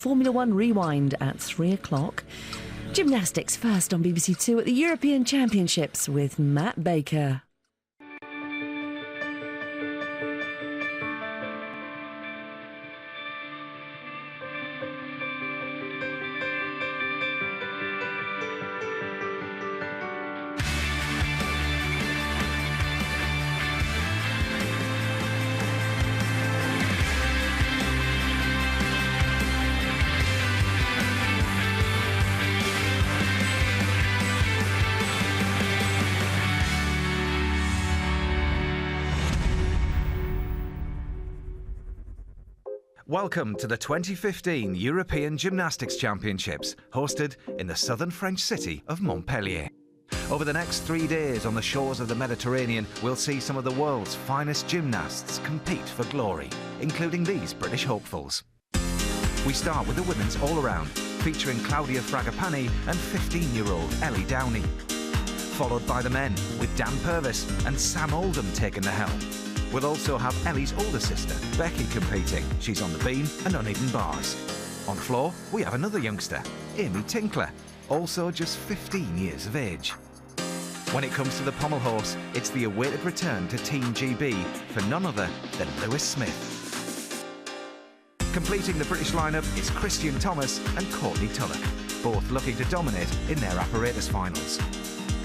Formula One Rewind at 3 o'clock. Gymnastics first on BBC Two at the European Championships with Matt Baker. Welcome to the 2015 European Gymnastics Championships, hosted in the southern French city of Montpellier. Over the next 3 days on the shores of the Mediterranean, we'll see some of the world's finest gymnasts compete for glory, including these British hopefuls. We start with the women's all-around, featuring Claudia Fragapane and 15-year-old Ellie Downey. Followed by the men, with Dan Purvis and Sam Oldham taking the helm. We'll also have Ellie's older sister, Becky, competing. She's on the beam and uneven bars. On floor, we have another youngster, Amy Tinkler, also just 15 years of age. When it comes to the pommel horse, it's the awaited return to Team GB for none other than Lewis Smith. Completing the British lineup is Christian Thomas and Courtney Tulloch, both looking to dominate in their apparatus finals.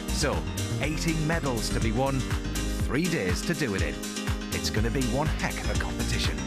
So, 18 medals to be won, 3 days to do it in. It's going to be one heck of a competition.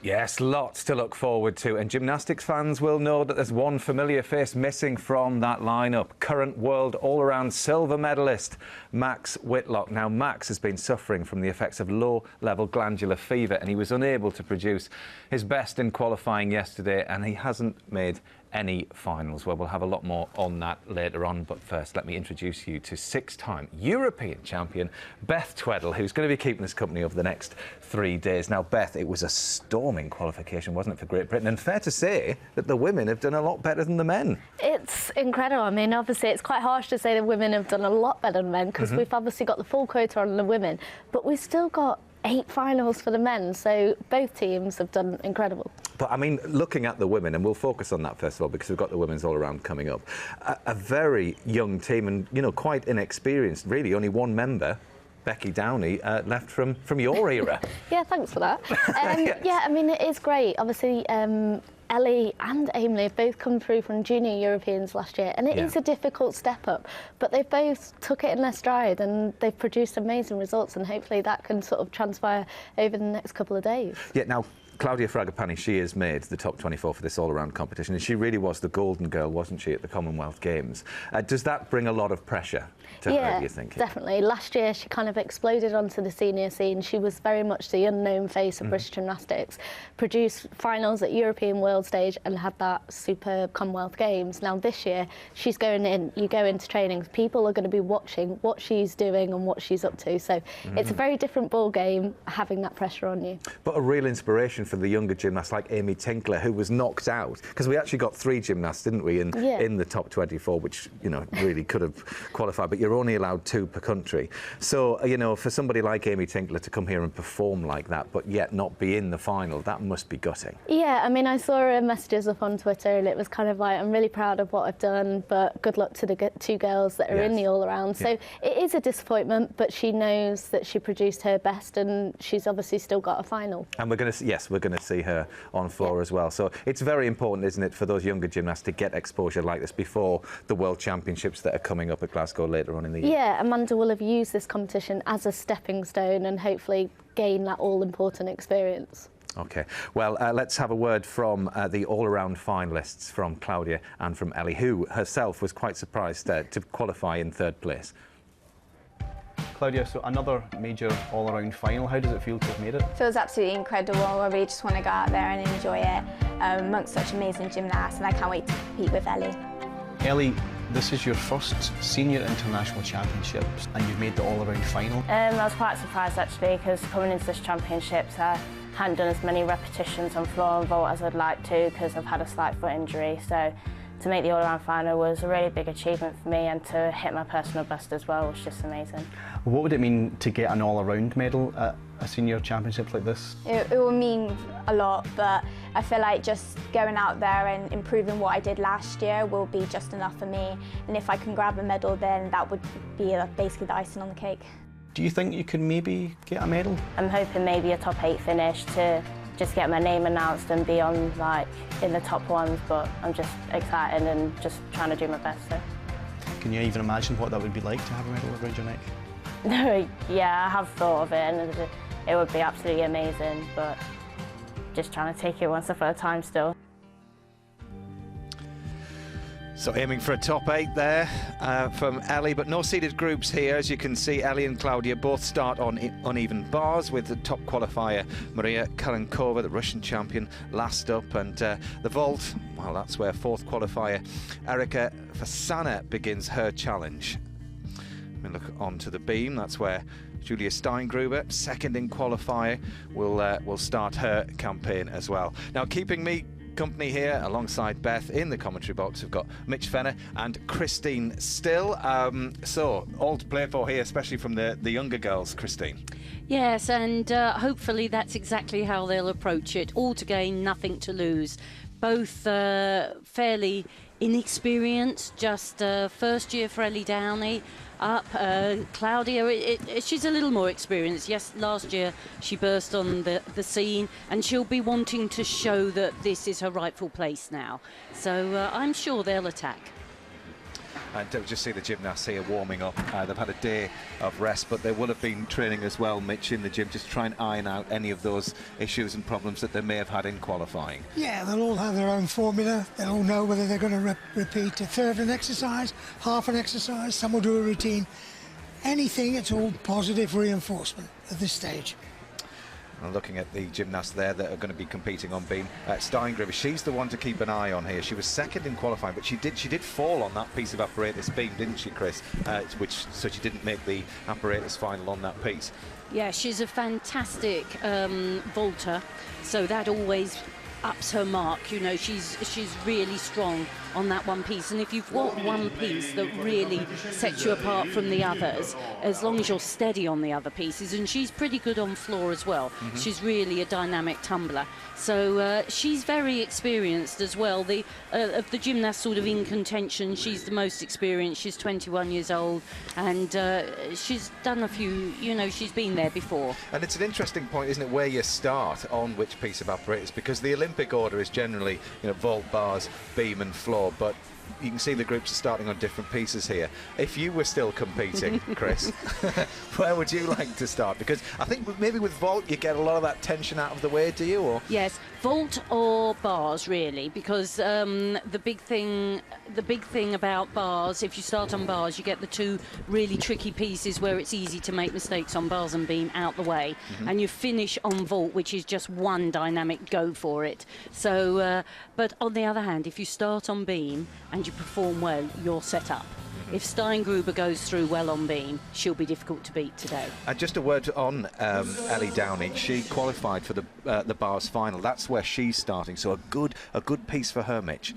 Yes, lots to look forward to, and gymnastics fans will know that there's one familiar face missing from that lineup. Current world all-around silver medalist, Max Whitlock. Now, Max has been suffering from the effects of low-level glandular fever, and he was unable to produce his best in qualifying yesterday, and he hasn't made any finals. Well, we'll have a lot more on that later on, but first let me introduce you to six-time European champion Beth Tweddle, who's going to be keeping us company over the next 3 days. Now, Beth, it was a storming qualification, wasn't it, for Great Britain? And fair to say that the women have done a lot better than the men. It's incredible. I mean, obviously it's quite harsh to say the women have done a lot better than men, because we've obviously got the full quota on the women, but we've still got 8 finals for the men, so both teams have done incredible. But I mean, looking at the women, and we'll focus on that first of all because we've got the women's all-around coming up, a very young team and, you know, quite inexperienced, really. Only one member, Becky Downey, left from your era. Yeah, thanks for that. Yes. Yeah, I mean, it is great. Obviously, Ellie and Amy have both come through from Junior Europeans last year, and it is a difficult step up, but they both took it in their stride and they've produced amazing results, and hopefully that can sort of transpire over the next couple of days. Yeah, now, Claudia Fragapane, she has made the top 24 for this all-around competition, and she really was the golden girl, wasn't she, at the Commonwealth Games? Does that bring a lot of pressure to her, do you think? Definitely. Last year she kind of exploded onto the senior scene. She was very much the unknown face of British gymnastics, produced finals at European World Stage and had that superb Commonwealth Games. Now this year she's going in, you go into training, people are going to be watching what she's doing and what she's up to, so it's a very different ball game having that pressure on you. But a real inspiration for the younger gymnasts like Amy Tinkler, who was knocked out, because we actually got 3 gymnasts, didn't we, in the top 24, which, you know, really could have qualified, but you're only allowed 2 per country. So, you know, for somebody like Amy Tinkler to come here and perform like that, but yet not be in the final, that must be gutting. Yeah, I mean, I saw her messages up on Twitter, and it was kind of like, I'm really proud of what I've done, but good luck to the 2 girls that are in the all-around. So it is a disappointment, but she knows that she produced her best, and she's obviously still got a final. And we're going to see her on floor as well. So it's very important, isn't it, for those younger gymnasts to get exposure like this before the World Championships that are coming up at Glasgow later on in the year. Yeah, Amanda will have used this competition as a stepping stone and hopefully gain that all-important experience. OK. Well, let's have a word from the all-around finalists, from Claudia and from Ellie, who herself was quite surprised to qualify in 3rd place. Claudia, so another major all-around final. How does it feel to have made it? It feels absolutely incredible. I really just want to go out there and enjoy it amongst such amazing gymnasts, and I can't wait to compete with Ellie. Ellie, this is your first senior international championships, and you've made the all-around final. I was quite surprised actually, because coming into this championships I hadn't done as many repetitions on floor and vault as I'd like to, because I've had a slight foot injury. So to make the all-around final was a really big achievement for me, and to hit my personal best as well was just amazing. What would it mean to get an all-around medal a senior championship like this? It will mean a lot, but I feel like just going out there and improving what I did last year will be just enough for me. And if I can grab a medal, then that would be basically the icing on the cake. Do you think you can maybe get a medal? I'm hoping maybe a top 8 finish to just get my name announced and be on like in the top ones, but I'm just excited and just trying to do my best. So. Can you even imagine what that would be like to have a medal around your neck? No, yeah, I have thought of it and it would be absolutely amazing, but just trying to take it one step at a time still. So aiming for a top 8 there from Ellie, but no seeded groups here. As you can see, Ellie and Claudia both start on uneven bars, with the top qualifier Maria Kalenkova, the Russian champion, last up. And the vault, well, that's where fourth qualifier Erika Fasana begins her challenge. We look on to the beam. That's where Julia Steingruber, second in qualifier, will start her campaign as well. Now, keeping me company here alongside Beth in the commentary box, we've got Mitch Fenner and Christine Still. So all to play for here, especially from the younger girls. Christine. Yes, and hopefully that's exactly how they'll approach it. All to gain, nothing to lose. Both fairly inexperienced, just first year for Ellie Downey up. Claudia, she's a little more experienced. Yes, last year she burst on the scene, and she'll be wanting to show that this is her rightful place now. So I'm sure they'll attack. And just see the gymnasts here warming up. They've had a day of rest, but they will have been training as well, Mitch, in the gym, just to try and iron out any of those issues and problems that they may have had in qualifying. Yeah, they'll all have their own formula. They'll all know whether they're going to repeat a third of an exercise, half an exercise. Some will do a routine. Anything, it's all positive reinforcement at this stage. And looking at the gymnasts there that are going to be competing on beam, Steingruber, she's the one to keep an eye on here. She was second in qualifying, but she did fall on that piece of apparatus beam, didn't she, Chris? So she didn't make the apparatus final on that piece. Yeah, she's a fantastic vaulter, so that always ups her mark. You know, she's really strong on that one piece, and if you've got one piece that really sets you apart from the others, as long as you're steady on the other pieces, and she's pretty good on floor as well. She's really a dynamic tumbler, so she's very experienced as well. Of the gymnasts sort of in contention, she's the most experienced. She's 21 years old, and she's done a few, you know, she's been there before. And it's an interesting point, isn't it, where you start on which piece of apparatus, because the Olympic order is generally, you know, vault, bars, beam and floor, but you can see the groups are starting on different pieces here. If you were still competing, Chris, where would you like to start? Because I think maybe with vault you get a lot of that tension out of the way, do you? Or yes, vault or bars, really, because the big thing about bars, if you start on bars, you get the two really tricky pieces where it's easy to make mistakes on bars and beam out the way, and you finish on vault, which is just one dynamic go for it. So, but on the other hand, if you start on beam and you perform well, you're set up. If Steingruber goes through well on beam, she'll be difficult to beat today. And just a word on Ellie Downey. She qualified for the bars final. That's where she's starting. So a good piece for her, Mitch.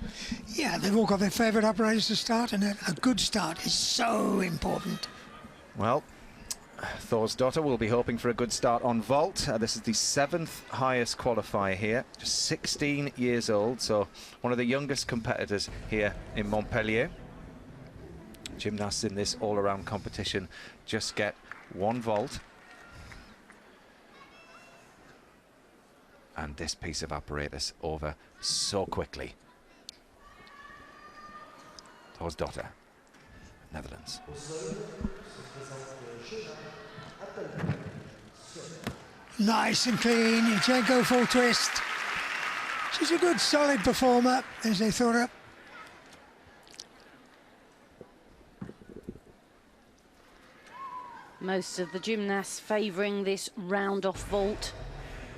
Yeah, they've all got their favourite apparatus to start, and a good start is so important. Well, Thor's daughter will be hoping for a good start on vault. This is the 7th highest qualifier here, just 16 years old, so one of the youngest competitors here in Montpellier. Gymnasts in this all-around competition just get one vault. And this piece of apparatus over so quickly. Thor's daughter, Netherlands. Nice and clean. Yurchenko full twist. She's a good, solid performer, as they thought her. Most of the gymnasts favouring this round-off vault.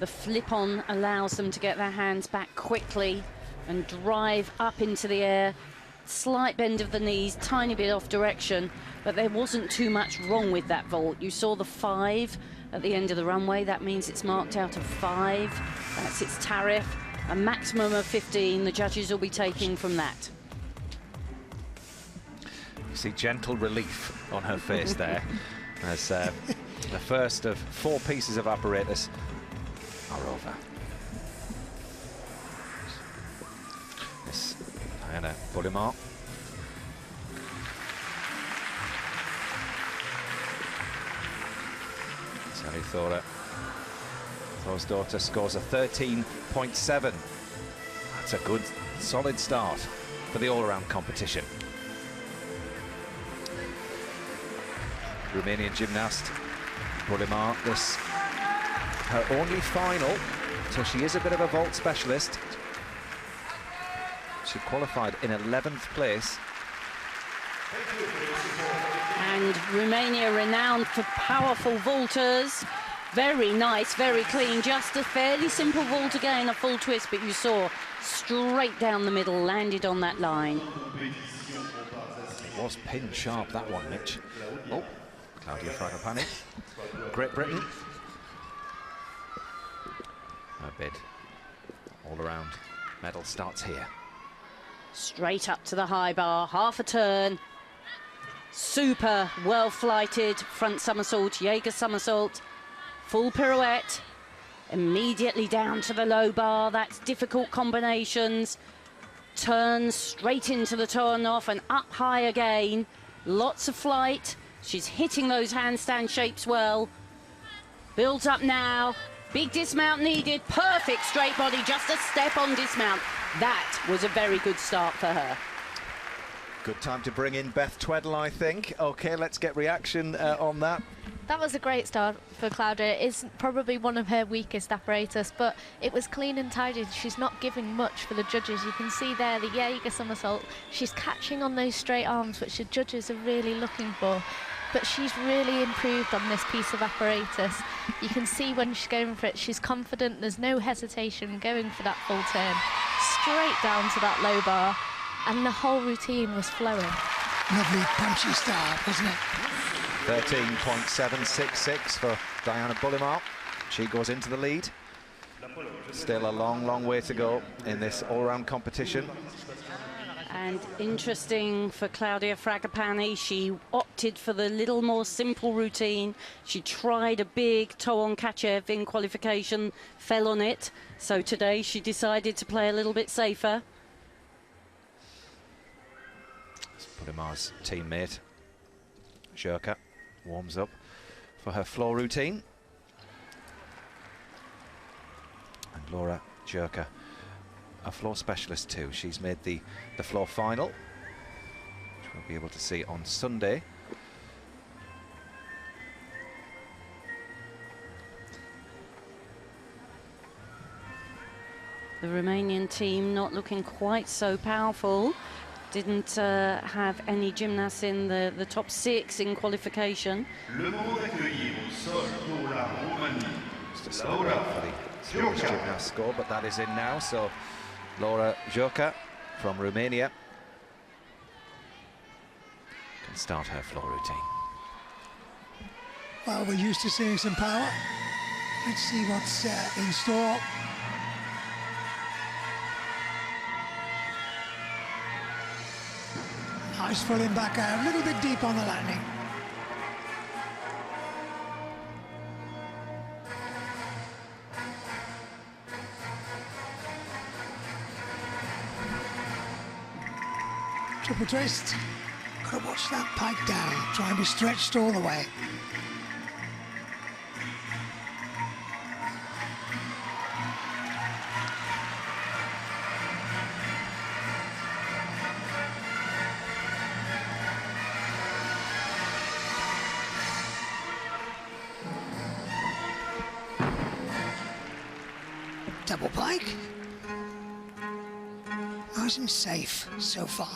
The flip-on allows them to get their hands back quickly and drive up into the air. Slight bend of the knees, tiny bit off direction, but there wasn't too much wrong with that vault. You saw the 5 at the end of the runway. That means it's marked out of 5. That's its tariff. A maximum of 15 the judges will be taking from that. You see gentle relief on her face there. As The first of 4 pieces of apparatus are over. Miss Diana Bullimar. Sally Thor's daughter scores a 13.7. That's a good, solid start for the all-around competition. Romanian gymnast Bullimar, this her only final, so she is a bit of a vault specialist. She qualified in 11th place. And Romania renowned for powerful vaulters. Very nice, very clean, just a fairly simple vault again, a full twist, but you saw straight down the middle, landed on that line. It was pin sharp, that one, Mitch. Oh, Claudia Fragapane, Great Britain. Her bid all around medal starts here. Straight up to the high bar, half a turn. Super well flighted front somersault, Jaeger somersault, full pirouette. Immediately down to the low bar, that's difficult combinations. Turns straight into the turn off and up high again. Lots of flight. She's hitting those handstand shapes well. Builds up now. Big dismount needed. Perfect straight body, just a step on dismount. That was a very good start for her. Good time to bring in Beth Tweddle, I think. Okay, let's get reaction on that. That was a great start for Claudia. It's probably one of her weakest apparatus, but it was clean and tidy. She's not giving much for the judges. You can see there the Jaeger somersault. She's catching on those straight arms, which the judges are really looking for. But she's really improved on this piece of apparatus. You can see when she's going for it, she's confident, there's no hesitation going for that full turn. Straight down to that low bar, and the whole routine was flowing. Lovely punchy start, wasn't it? 13.766 for Diana Bullimar. She goes into the lead. Still a long, long way to go in this all-round competition. And interesting for Claudia Fragapane, she opted for the little more simple routine. She tried a big toe on Kachev in qualification, fell on it. So today she decided to play a little bit safer. Bullimar's teammate, Jurka, warms up for her floor routine. And Laura Jurka, a floor specialist too. She's made the floor final, which we'll be able to see on Sunday. The Romanian team not looking quite so powerful. Didn't have any gymnasts in the top 6 in qualification. Just a slow out for the Swedish gymnast score, but that is in now. So Laura Jurka from Romania can start her floor routine. Well, we're used to seeing some power. Let's see what's in store. Nice pulling back out, a little bit deep on the landing. Triple twist. Gotta watch that pike down. Try and be stretched all the way. Double pike. Nice and safe so far.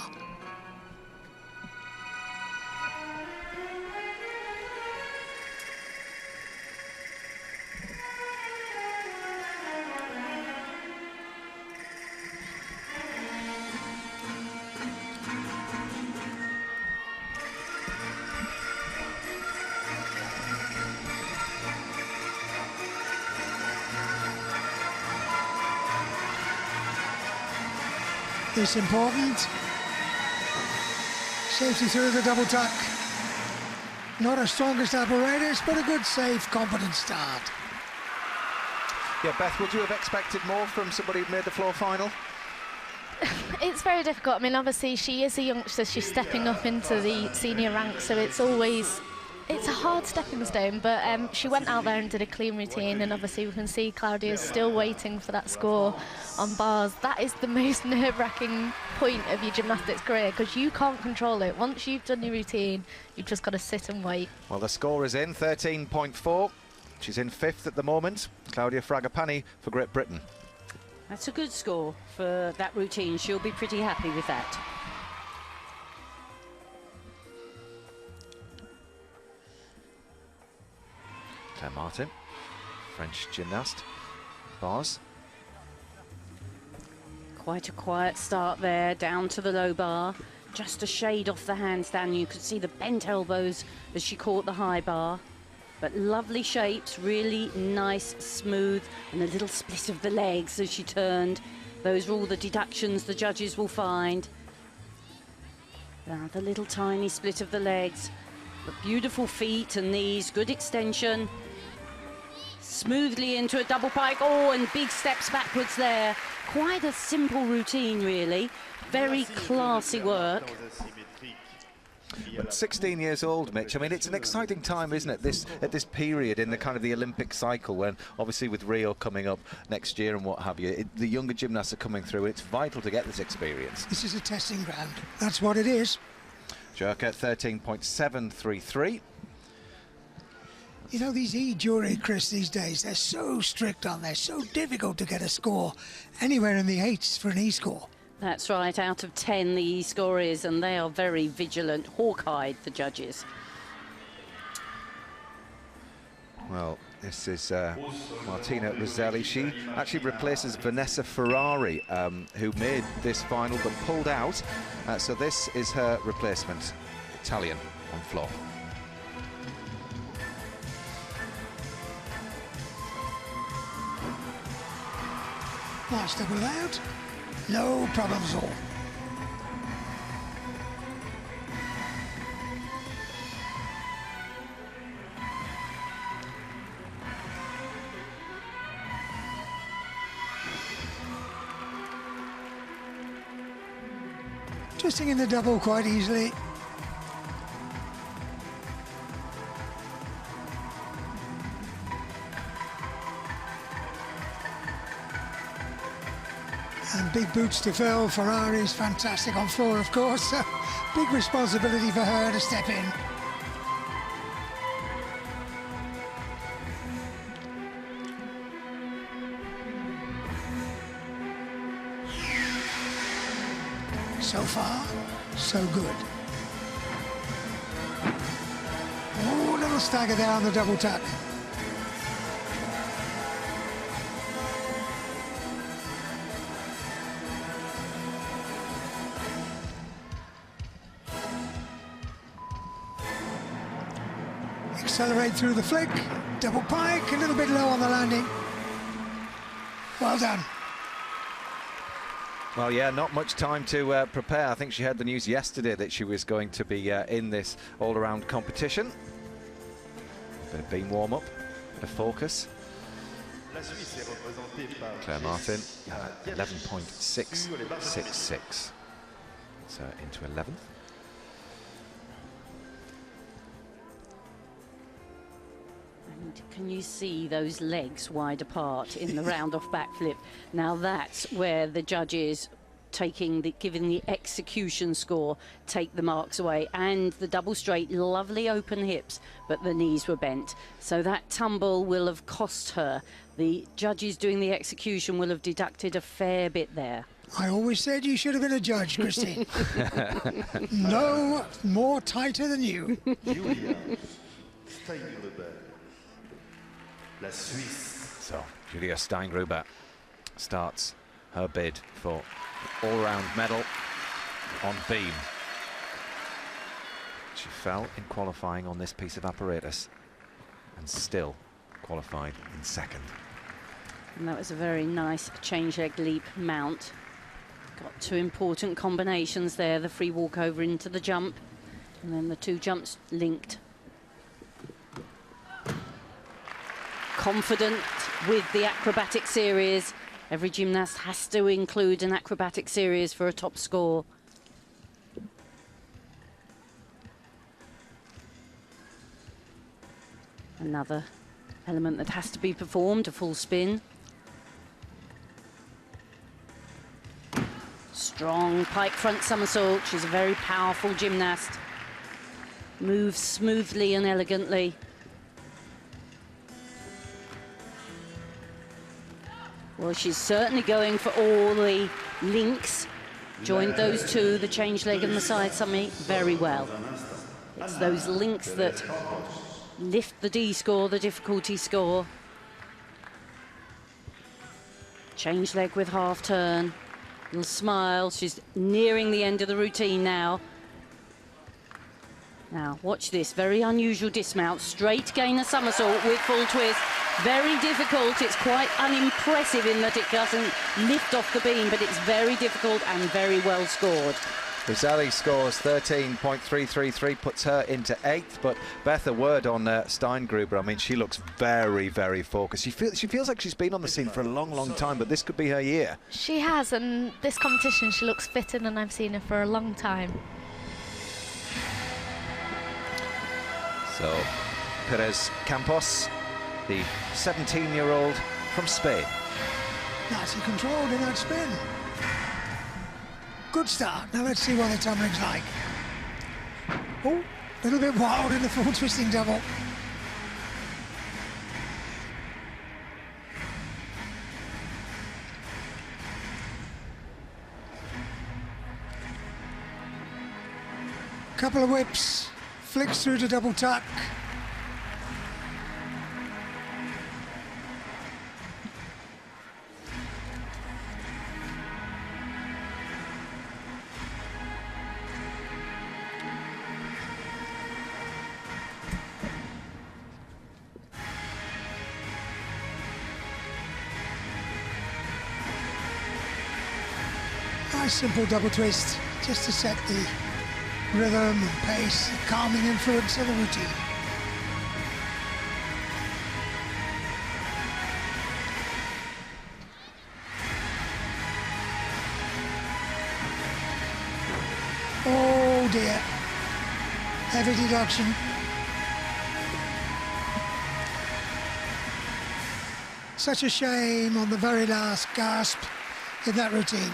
It's important. Safety through the double tuck. Not our strongest apparatus, but a good, safe, competent start. Yeah, Beth, would you have expected more from somebody who made the floor final? It's very difficult. I mean, obviously she is a youngster, she's stepping up into the senior ranks, so it's a hard stepping stone, but she went out there and did a clean routine, and obviously we can see Claudia's still waiting for that score on bars. That is the most nerve-wracking point of your gymnastics career, because you can't control it. Once you've done your routine, you've just got to sit and wait. Well, the score is in, 13.4. She's in 5th at the moment, Claudia Fragapane for Great Britain. That's a good score for that routine. She'll be pretty happy with that. Claire Martin, French gymnast, bars. Quite a quiet start there, down to the low bar. Just a shade off the handstand. You could see the bent elbows as she caught the high bar. But lovely shapes, really nice, smooth, and a little split of the legs as she turned. Those are all the deductions the judges will find. Now the little tiny split of the legs. But beautiful feet and knees, good extension. Smoothly into a double pike. Oh, and big steps backwards there. Quite a simple routine, really. Very classy work. But 16 years old, Mitch. I mean, it's an exciting time, isn't it? At this period in the kind of the Olympic cycle, when obviously with Rio coming up next year and what have you, the younger gymnasts are coming through. It's vital to get this experience. This is a testing ground. That's what it is. Jerka 13.733. You know, these E-jury, Chris, these days, they're so strict on, they're so difficult to get a score anywhere in the 8s for an E-score. That's right, out of 10 the E-score is, and they are very vigilant, hawk-eyed, the judges. Well, this is Martina Roselli. She actually replaces Vanessa Ferrari, who made this final but pulled out. So this is her replacement, Italian, on floor. Nice double out. No problems at all. Twisting in the double quite easily. And big boots to fill. Ferrari's fantastic on floor, of course. Big responsibility for her to step in. So far, so good. Oh, little stagger there on the double tap. Accelerate through the flick, double pike, a little bit low on the landing. Well done. Well, yeah, not much time to prepare. I think she had the news yesterday that she was going to be in this all-around competition. Bit of beam warm-up, bit of focus. Claire Martin, 11.666. So into 11th. And can you see those legs wide apart in the round-off backflip? Now that's where the judges giving the execution score, take the marks away. And the double straight, lovely open hips, but the knees were bent. So that tumble will have cost her. The judges doing the execution will have deducted a fair bit there. I always said you should have been a judge, Christine. No more tighter than you. So, Julia Steingruber starts her bid for all-round medal on beam. She fell in qualifying on this piece of apparatus and still qualified in second. And that was a very nice change leg leap mount. Got two important combinations there, the free walk over into the jump, and then the two jumps linked. confident with the acrobatic series. Every gymnast has to include an acrobatic series for a top score. Another element that has to be performed, a full spin. Strong pike front somersault. She's a very powerful gymnast. Moves smoothly and elegantly. Well, she's certainly going for all the links. Joined those two, the change leg and the side somersault, very well. It's those links that lift the D score, the difficulty score. Change leg with half turn. Little smile. She's nearing the end of the routine now. Now, watch this. Very unusual dismount. Straight gainer somersault with full twist. Very difficult. It's quite unimpressive in that it doesn't lift off the beam, but it's very difficult and very well scored. Roselli scores 13.333, puts her into 8th. But Beth, a word on Steingruber. I mean, she looks very, very focused. She feels like she's been on the scene for a long, long time, but this could be her year. She has, and this competition she looks fitter than I've seen her for a long time. So, Perez Campos, the 17-year-old from Spain. Nicely controlled in that spin. Good start. Now let's see what the tumbling's like. Oh, a little bit wild in the full twisting double. Couple of whips, flicks through to double tuck. Nice simple double twist, just to set the rhythm and pace, the calming influence of the routine. Oh dear, heavy deduction. Such a shame on the very last gasp in that routine.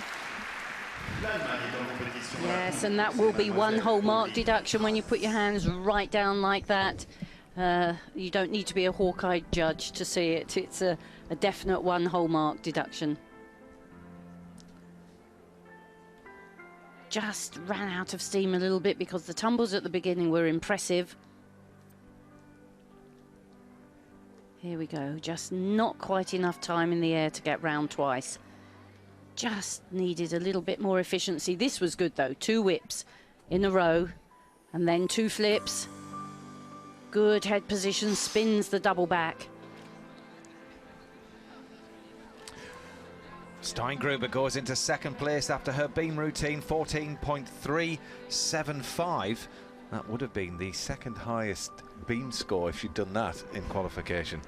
Yes, and that will be one whole mark deduction when you put your hands right down like that. You don't need to be a hawk-eyed judge to see it. It's a definite one whole mark deduction. Just ran out of steam a little bit because the tumbles at the beginning were impressive. Here we go, just not quite enough time in the air to get round twice. Just needed a little bit more efficiency. This was good though, 2 whips in a row and then 2 flips. Good head position, spins the double back. Steingruber goes into 2nd place after her beam routine, 14.375. That would have been the 2nd highest beam score if she'd done that in qualification.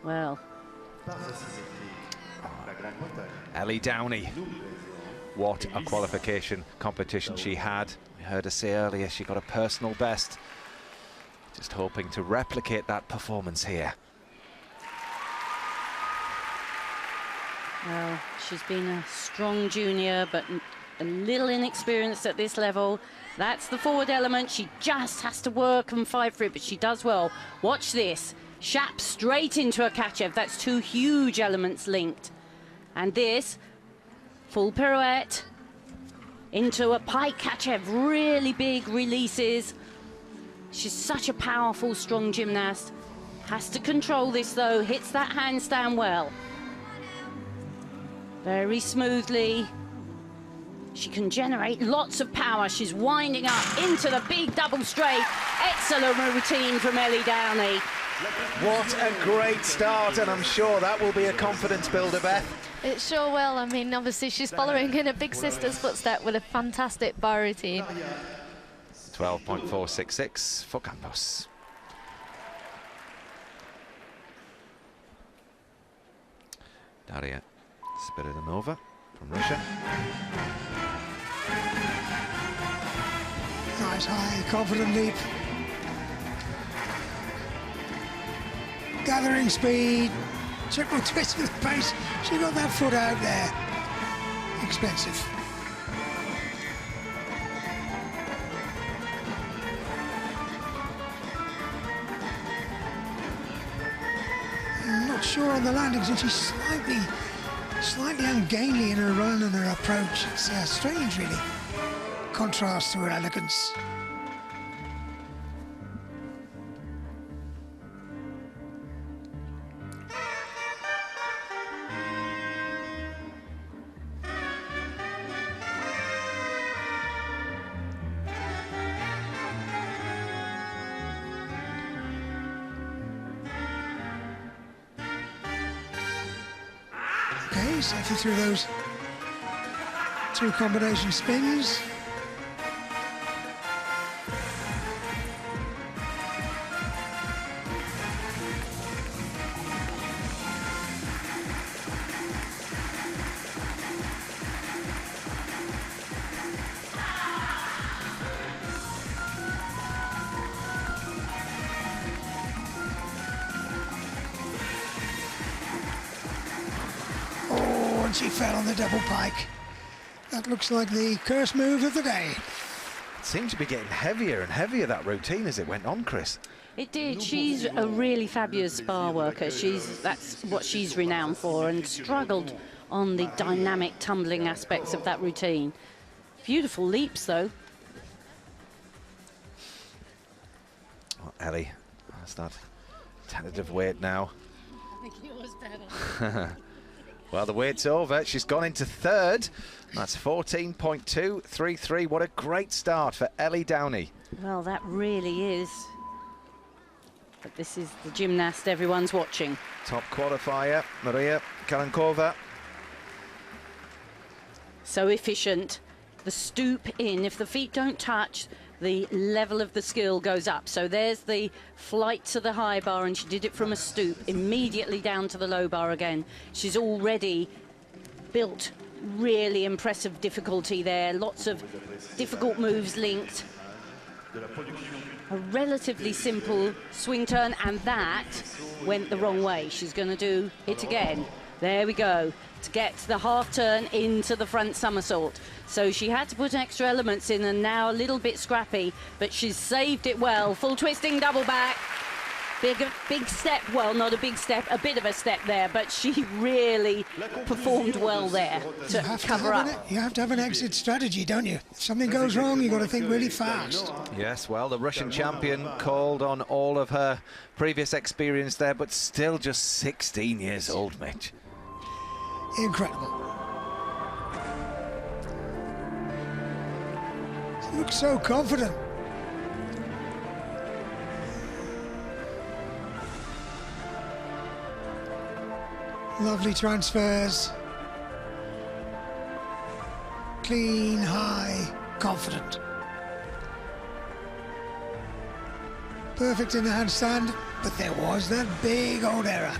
Well, Ellie Downey, what a qualification competition she had. We heard her say earlier she got a personal best. Just hoping to replicate that performance here. well, she's been a strong junior, but a little inexperienced at this level. That's the forward element. She just has to work and fight for it, but she does well. Watch this. Shap straight into a Kachev. That's 2 huge elements linked. And this, full pirouette into a pike Kachev. Really big releases. She's such a powerful, strong gymnast. Has to control this though. Hits that handstand well. Very smoothly. She can generate lots of power. She's winding up into the big double straight. Excellent routine from Ellie Downey. What a great start, and I'm sure that will be a confidence builder, Beth. It sure will. I mean, obviously she's following in her big sister's footstep with a fantastic bar routine. 12.466 for Campos. Daria Spiridonova from Russia. Nice high, confident leap. Gathering speed. Triple twist with the pace. She got that foot out there. Expensive. I'm not sure on the landings, and she's slightly ungainly in her run and her approach. It's strange, really. Contrast to her elegance. Okay, safely through those 2 combination spins. She fell on the double pike. That looks like the curse move of the day. It seemed to be getting heavier and heavier, that routine, as it went on, Chris. It did. She's a really fabulous bar worker. That's what she's renowned for, and struggled on the dynamic tumbling aspects of that routine. Beautiful leaps, though. Well, Ellie, that's that tentative weight now. I think it was better. Well, the wait's over. She's gone into third. That's 14.233. What a great start for Ellie Downey. Well, that really is. But this is the gymnast everyone's watching. Top qualifier, Maria Karankova. So efficient. The stoop in, if the feet don't touch, the level of the skill goes up. So there's the flight to the high bar, and she did it from a stoop, immediately down to the low bar again. She's already built really impressive difficulty there. Lots of difficult moves linked. A relatively simple swing turn, and that went the wrong way. She's going to do it again. There we go, to get the half turn into the front somersault. So she had to put extra elements in, and now a little bit scrappy, but she's saved it well. Full twisting double back. Big step, well, not a big step, a bit of a step there, but she really performed well there to cover up. You have to have an exit strategy, don't you? If something goes wrong, you've got to think really fast. Yes, well, the Russian champion called on all of her previous experience there, but still just 16 years old, Mitch. Incredible. She looks so confident. Lovely transfers. Clean, high, confident. Perfect in the handstand, but there was that big old error.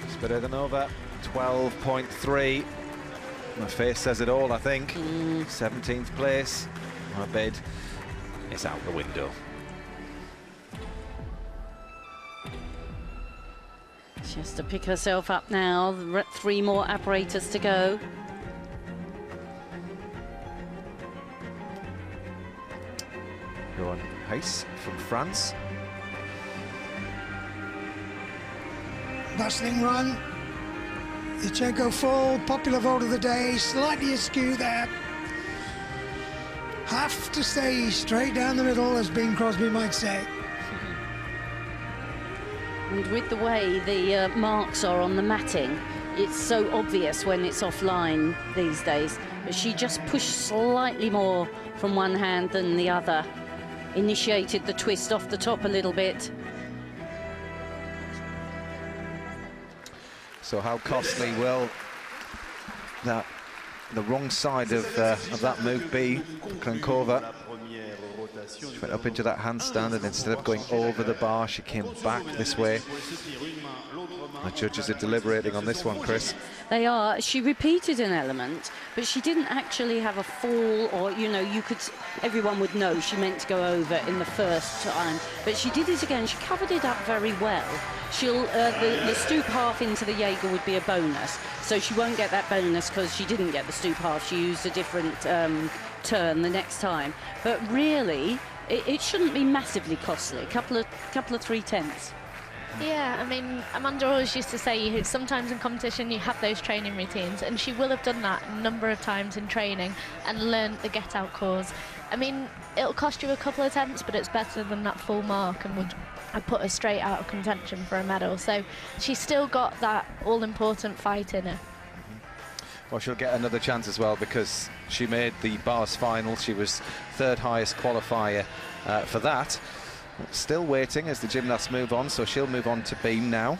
Spiridonova, 12.3. My face says it all, I think. 17th place. My bid is out the window. She has to pick herself up now. 3 more apparatus to go. Johan Heiss from France. Bustling run. Yurchenko full, popular vote of the day, slightly askew there. Have to stay straight down the middle, as Bing Crosby might say. And with the way the marks are on the matting, it's so obvious when it's offline these days. But she just pushed slightly more from one hand than the other. Initiated the twist off the top a little bit. So how costly will the wrong side of that move be? Krankova She went up into that handstand, and instead of going over the bar, she came back this way. The judges are deliberating on this one, Chris. They are. She repeated an element, but she didn't actually have a fall, or, you know, everyone would know she meant to go over in the first time. But she did it again. She covered it up very well. The stoop half into the Jaeger would be a bonus, so she won't get that bonus because she didn't get the stoop half. She used a different turn the next time. But really, it shouldn't be massively costly. Couple of 3/10. Yeah, I mean, Amanda always used to say sometimes in competition you have those training routines, and she will have done that a number of times in training and learned the get-out cause. I mean, it'll cost you a couple of tenths, but it's better than that full mark and would put her straight out of contention for a medal. So she's still got that all-important fight in her. Well, she'll get another chance as well because she made the bars final. She was third highest qualifier for that. Still waiting as the gymnasts move on, so she'll move on to beam now.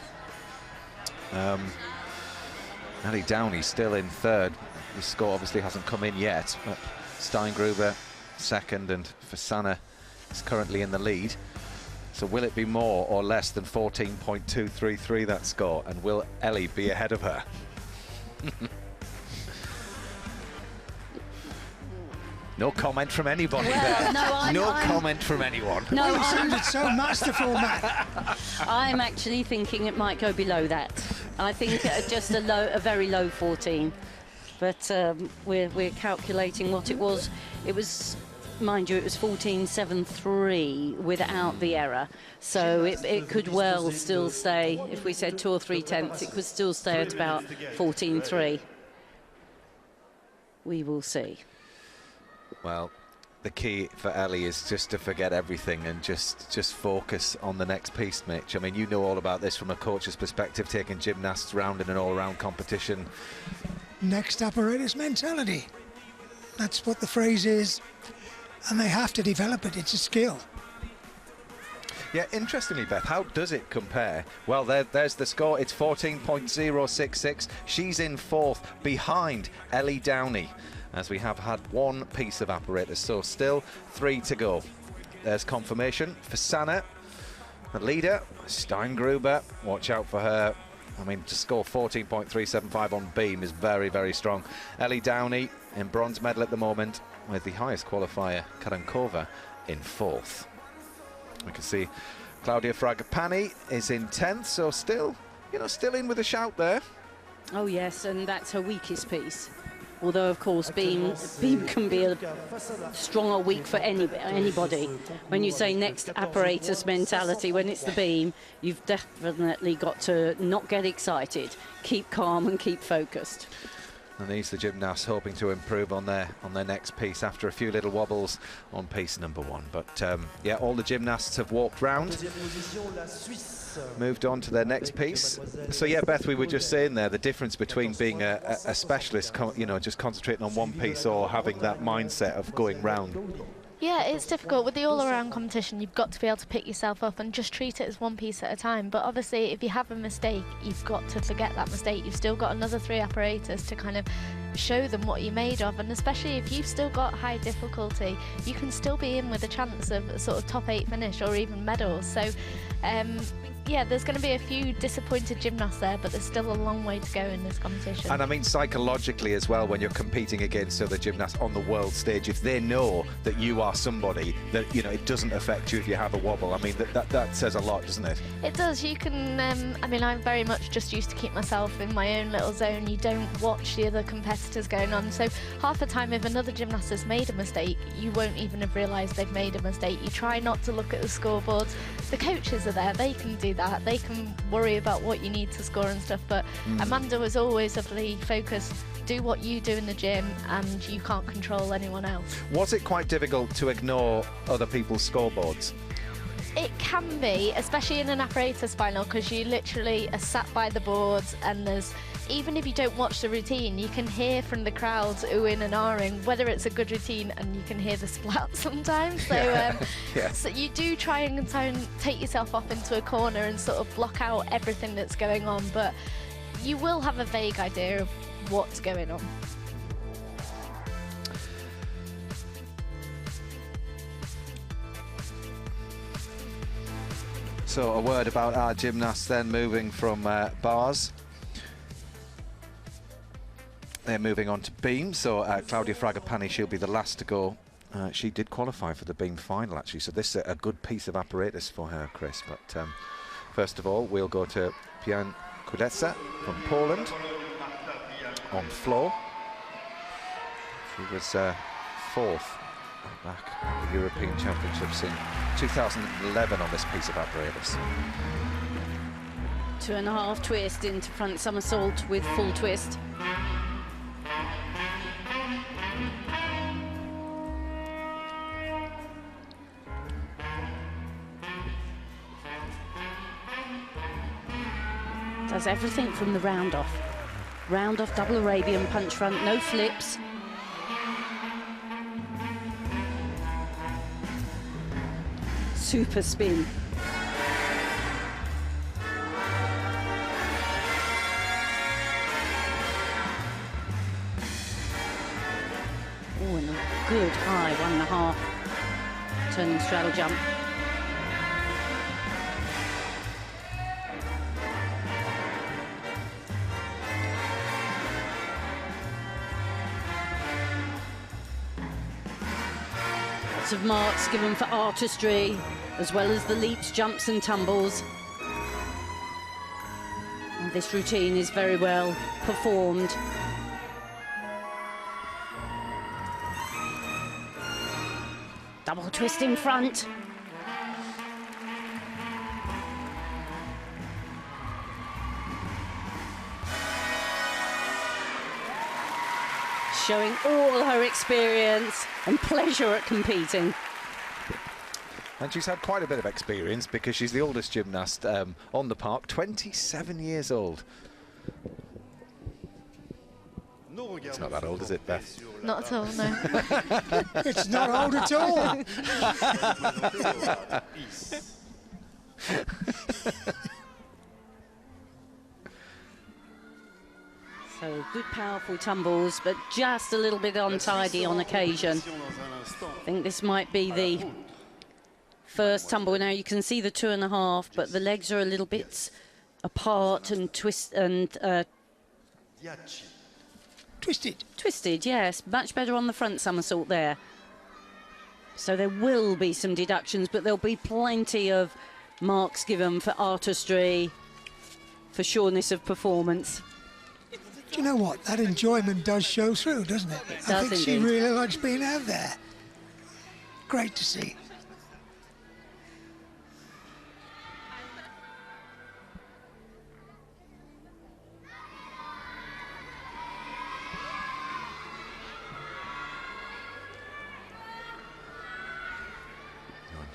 Ellie Downey still in third. The score obviously hasn't come in yet, but Steingruber second, and Fasana is currently in the lead. So will it be more or less than 14.233, that score, and will Ellie be ahead of her? No comment from anybody there. No comment from anyone. No, you sounded so masterful, Matt. I'm actually thinking it might go below that. I think just a very low 14. But we're calculating what it was. It was, mind you, it was 14.73 without the error. So it could well still stay, if we said 2 or 3 tenths, it could still stay at about 14.3. We will see. Well, the key for Ellie is just to forget everything and just focus on the next piece, Mitch. I mean, you know all about this from a coach's perspective, taking gymnasts round in an all-round competition. Next apparatus mentality. That's what the phrase is, and they have to develop it. It's a skill. Yeah, interestingly, Beth, how does it compare? Well, there's the score. It's 14.066. She's in fourth behind Ellie Downey, as we have had one piece of apparatus, so still 3 to go. There's confirmation for Fasana, the leader. Steingruber, watch out for her. I mean, to score 14.375 on beam is very, very strong. Ellie Downey in bronze medal at the moment, with the highest qualifier, Karankova, in fourth. We can see Claudia Fragapani is in 10th, so still in with a shout there. Oh yes, and that's her weakest piece. Although, of course, beam can be a strong or weak for anybody. When you say next apparatus mentality, when it's the beam, you've definitely got to not get excited, keep calm and keep focused. And these the gymnasts hoping to improve on their next piece after a few little wobbles on piece number 1. But yeah, all the gymnasts have walked round, moved on to their next piece. So yeah, Beth, we were just saying there the difference between being a specialist, just concentrating on one piece, or having that mindset of going round. Yeah, it's difficult. With the all-around competition, you've got to be able to pick yourself up and just treat it as one piece at a time. But obviously, if you have a mistake, you've got to forget that mistake. You've still got another 3 apparatus to kind of show them what you're made of. And especially if you've still got high difficulty, you can still be in with a chance of a sort of top 8 finish or even medals. So, yeah, there's going to be a few disappointed gymnasts there, but there's still a long way to go in this competition. And I mean, psychologically as well, when you're competing against other gymnasts on the world stage, if they know that you are somebody that, it doesn't affect you if you have a wobble, I mean, that says a lot, doesn't it? It does. You can, I mean, I'm very much just used to keep myself in my own little zone. You don't watch the other competitors going on. So half the time, if another gymnast has made a mistake, you won't even have realised they've made a mistake. You try not to look at the scoreboards. The coaches are there. They can do that. They can worry about what you need to score and stuff. But Amanda was always heavily focused. Do what you do in the gym, and you can't control anyone else. Was it quite difficult to ignore other people's scoreboards? It can be, especially in an apparatus final, because you literally are sat by the boards, and there's, even if you don't watch the routine, you can hear from the crowds oohing and ahhing whether it's a good routine, and you can hear the splat sometimes. So, so you do try and take yourself off into a corner and sort of block out everything that's going on, but you will have a vague idea of what's going on. So a word about our gymnasts then, moving from bars. They're moving on to beam, so Claudia Fragapani, she'll be the last to go. She did qualify for the beam final, actually, so this is a good piece of apparatus for her, Chris. But first of all, we'll go to Pian Kudetsa from Poland on floor. She was fourth back at the European Championships in 2011 on this piece of apparatus. 2.5 twist into front somersault with full twist. Does everything from the round off. Round off, double Arabian punch front, no flips. Super spin. Oh, and a good high 1.5. Turning straddle jump. Lots of marks given for artistry, as well as the leaps, jumps and tumbles. And this routine is very well performed. Double twist in front. Showing all her experience and pleasure at competing. And she's had quite a bit of experience because she's the oldest gymnast on the park, 27 years old. It's not that old, is it, Beth? Not at all, no. It's not old at all. So good, powerful tumbles, but just a little bit untidy on occasion. I think this might be the first tumble. Now you can see the 2.5, but the legs are a little bit apart and twisted, yes. Much better on the front somersault there. So there will be some deductions, but there'll be plenty of marks given for artistry, for sureness of performance. Do you know what? That enjoyment does show through, doesn't it? It does I think she indeed. really likes being out there. Great to see.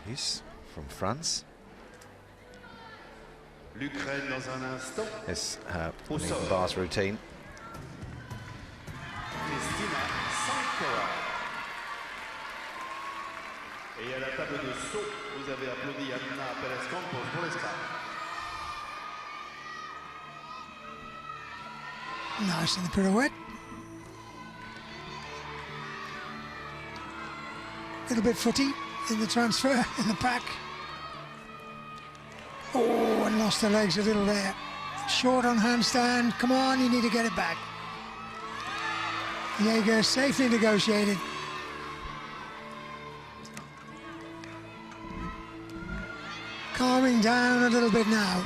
He's from France. L'Ukraine dans un instant. His bars routine. Christina Sankova. Et à la table de saut, vous avez applaudi Anna Perez-Campos pour l'Espagne. Nice in the pirouette. Little bit footy in the transfer, in the pack. Oh, and lost the legs a little there. Short on handstand. Come on, you need to get it back. Jaeger safely negotiated. Calming down a little bit now.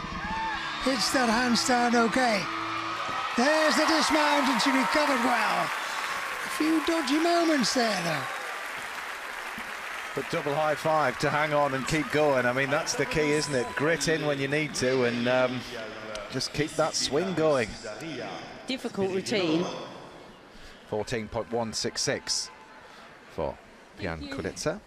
Hits that handstand okay. There's the dismount and she recovered well. A few dodgy moments there though. But double high five to hang on and keep going. I mean, that's the key, isn't it? Grit in when you need to and just keep that swing going. Difficult routine. 14.166 for Pian Kudetsa.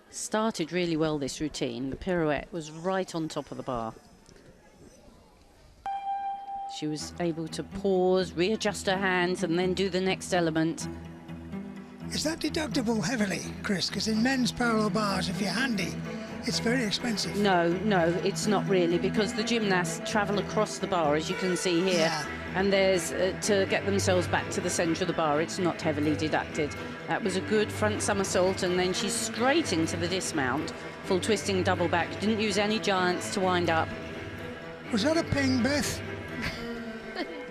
Started really well, this routine. The pirouette was right on top of the bar. She was able to pause, readjust her hands, and then do the next element. Is that deductible heavily, Chris? Because in men's parallel bars, if you're handy, it's very expensive. No, it's not really, because the gymnasts travel across the bar, as you can see here. Yeah. And there's, to get themselves back to the centre of the bar, it's not heavily deducted. That was a good front somersault, and then she's straight into the dismount. Full twisting double back. Didn't use any giants to wind up. Was that a ping, Beth?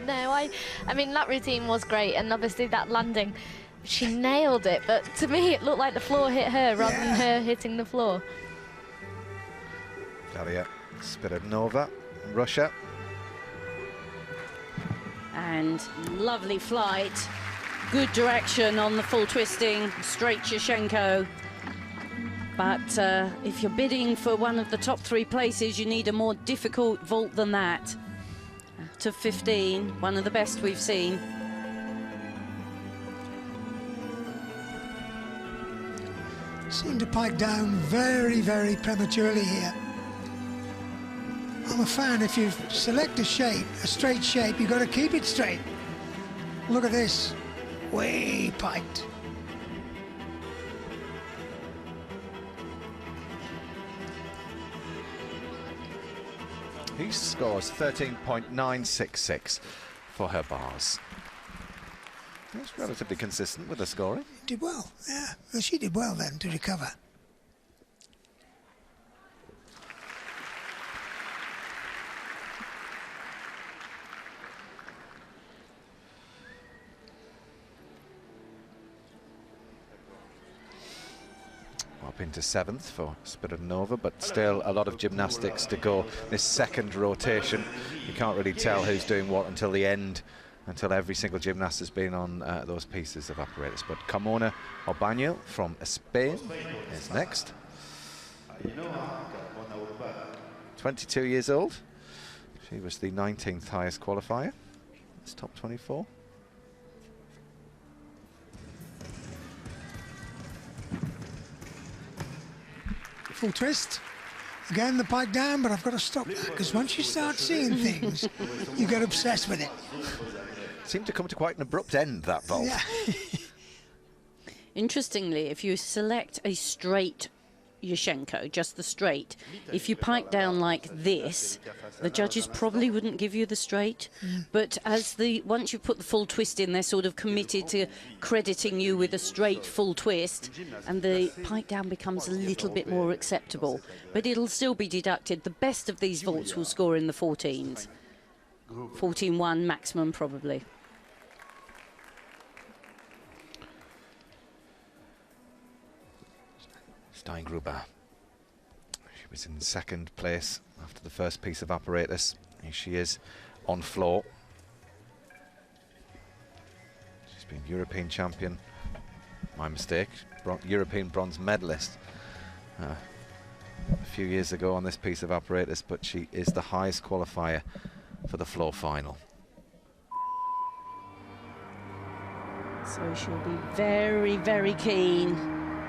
No, I mean, that routine was great, and obviously that landing, she nailed it, but to me it looked like the floor hit her rather than her hitting the floor. Daria Spiridnova, Russia. And lovely flight. Good direction on the full twisting, straight Yurchenko. But if you're bidding for one of the top 3 places, you need a more difficult vault than that. To 15, one of the best we've seen. Seemed to pike down very, very prematurely here. I'm a fan. If you select a shape, a straight shape, you've got to keep it straight. Look at this, way piked. He scores 13.966 for her bars. That's relatively consistent with the scoring. Did well, yeah. Well, she did well then to recover. Up into 7th for Spiridnova, but still a lot of gymnastics to go. This second rotation, you can't really tell who's doing what until the end, until every single gymnast has been on those pieces of apparatus. But Carmona Orbaño from Spain is next. 22 years old. She was the 19th highest qualifier. It's top 24. Full twist. Again, the pike down, but I've got to stop that, because once you start seeing things, you get obsessed with it. Seemed to come to quite an abrupt end, that vault. Yeah. Interestingly, if you select a straight Yurchenko, just the straight, if you pike down like this, the judges probably wouldn't give you the straight. But once you put the full twist in, they're sort of committed to crediting you with a straight full twist, and the pike down becomes a little bit more acceptable. But it'll still be deducted. The best of these vaults will score in the 14s. 14-1 maximum, probably. Steingruber. She was in 2nd place after the first piece of apparatus. Here she is on floor. She's been European champion. My mistake. European bronze medalist a few years ago on this piece of apparatus, but she is the highest qualifier for the floor final. So she'll be very, very keen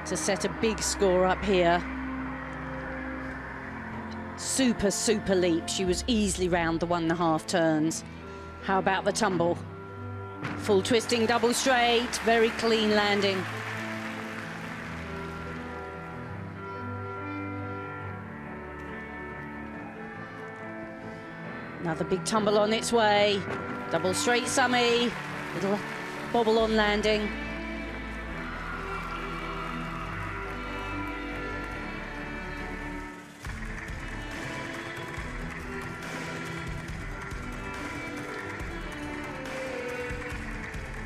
to set a big score up here. Super, super leap. She was easily round the 1.5 turns. How about the tumble? Full twisting double straight, very clean landing. Another big tumble on its way. Double straight summy. Little bobble on landing.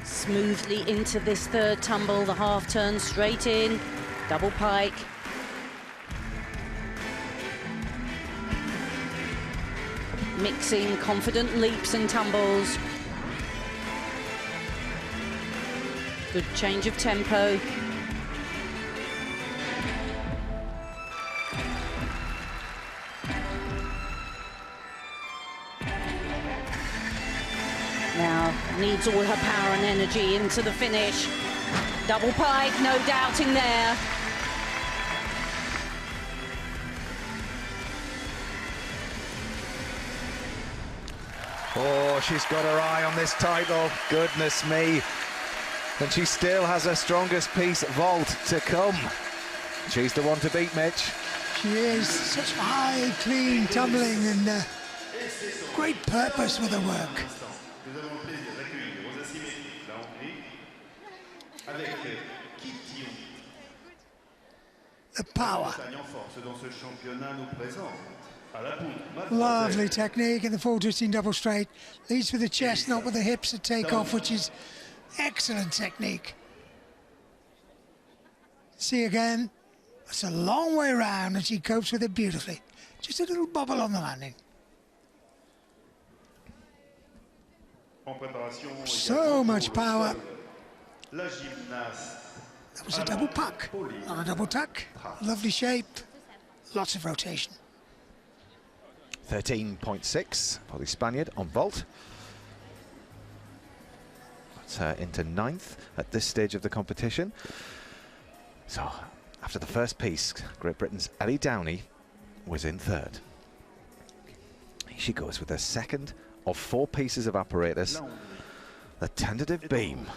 Smoothly into this 3rd tumble, the half turn straight in, double pike. Mixing confident leaps and tumbles. Good change of tempo. Now needs all her power and energy into the finish. Double pike, no doubting there. Oh, she's got her eye on this title. Goodness me. And she still has her strongest piece vault to come. She's the one to beat, Mitch. She is such high, clean tumbling and great purpose with her work. Nous avons le plaisir d'accueillir aux asymétriques la Hongrie avec Kitty. The power. Montagne en force dans ce championnat nous présente à la poudre. Lovely technique in the full twisting double straight. Leads with the chest, not with the hips at takeoff, which is excellent technique. See again, it's a long way round and she copes with it beautifully. Just a little bobble on the landing. En préparation, So much power. la gymnaste. That was a double puck, not a double tuck. Lovely shape, lots of rotation. 13.6 for the Spaniard on vault. That's her into 9th at this stage of the competition. So, after the first piece, Great Britain's Ellie Downey was in 3rd. Here she goes with her second of 4 pieces of apparatus, the tentative beam.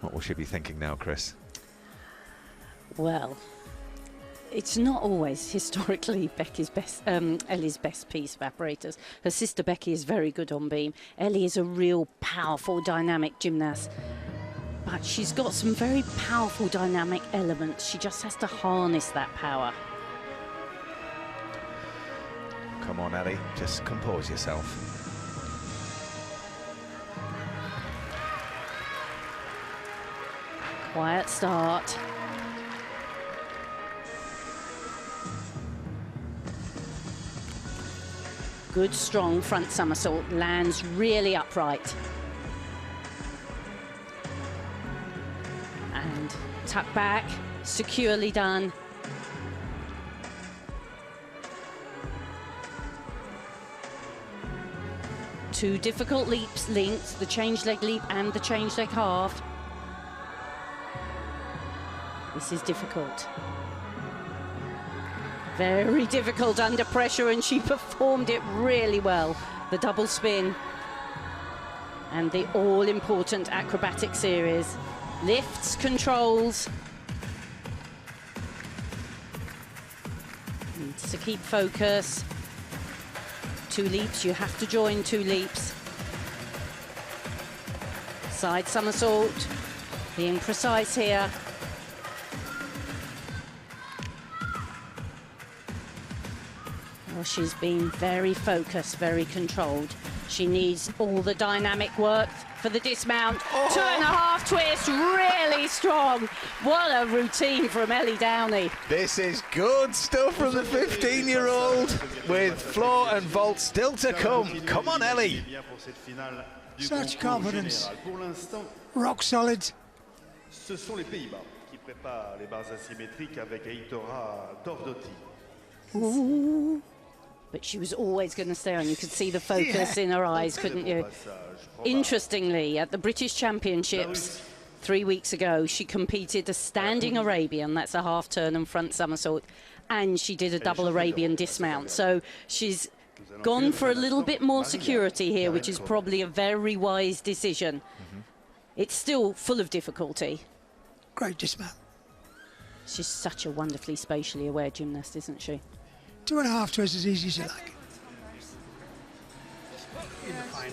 What will she be thinking now, Chris? Well, it's not always historically Ellie's best piece of apparatus. Her sister Becky is very good on beam. Ellie is a real powerful, dynamic gymnast. But she's got some very powerful dynamic elements. She just has to harness that power. Come on, Ellie, just compose yourself. Quiet start. Good, strong front somersault. Lands really upright. And tuck back, securely done. Two difficult leaps, links, the change leg leap and the change leg half. This is difficult. Very difficult under pressure, and she performed it really well. The double spin and the all-important acrobatic series. Lifts, controls. Needs to keep focus. 2 leaps, you have to join 2 leaps. Side somersault, being precise here. Well, she's been very focused, very controlled. She needs all the dynamic work for the dismount. 2.5 twist, really strong. What a routine from Ellie Downey. This is good stuff from the 15-year-old with floor and vault still to come. Come on, Ellie. Such confidence. Rock solid. Ce sont les Pays-Bas qui préparent les barres asymétriques avec Heitora Dovdotti. Ooh. But she was always going to stay on. You could see the focus in her eyes, couldn't you? Interestingly, at the British Championships 3 weeks ago, she competed a standing Arabian, that's a half turn and front somersault, and she did a double Arabian dismount. So she's gone for a little bit more security here, which is probably a very wise decision. It's still full of difficulty. Great dismount. She's such a wonderfully spatially aware gymnast, isn't she? 2.5 twists as easy as you like.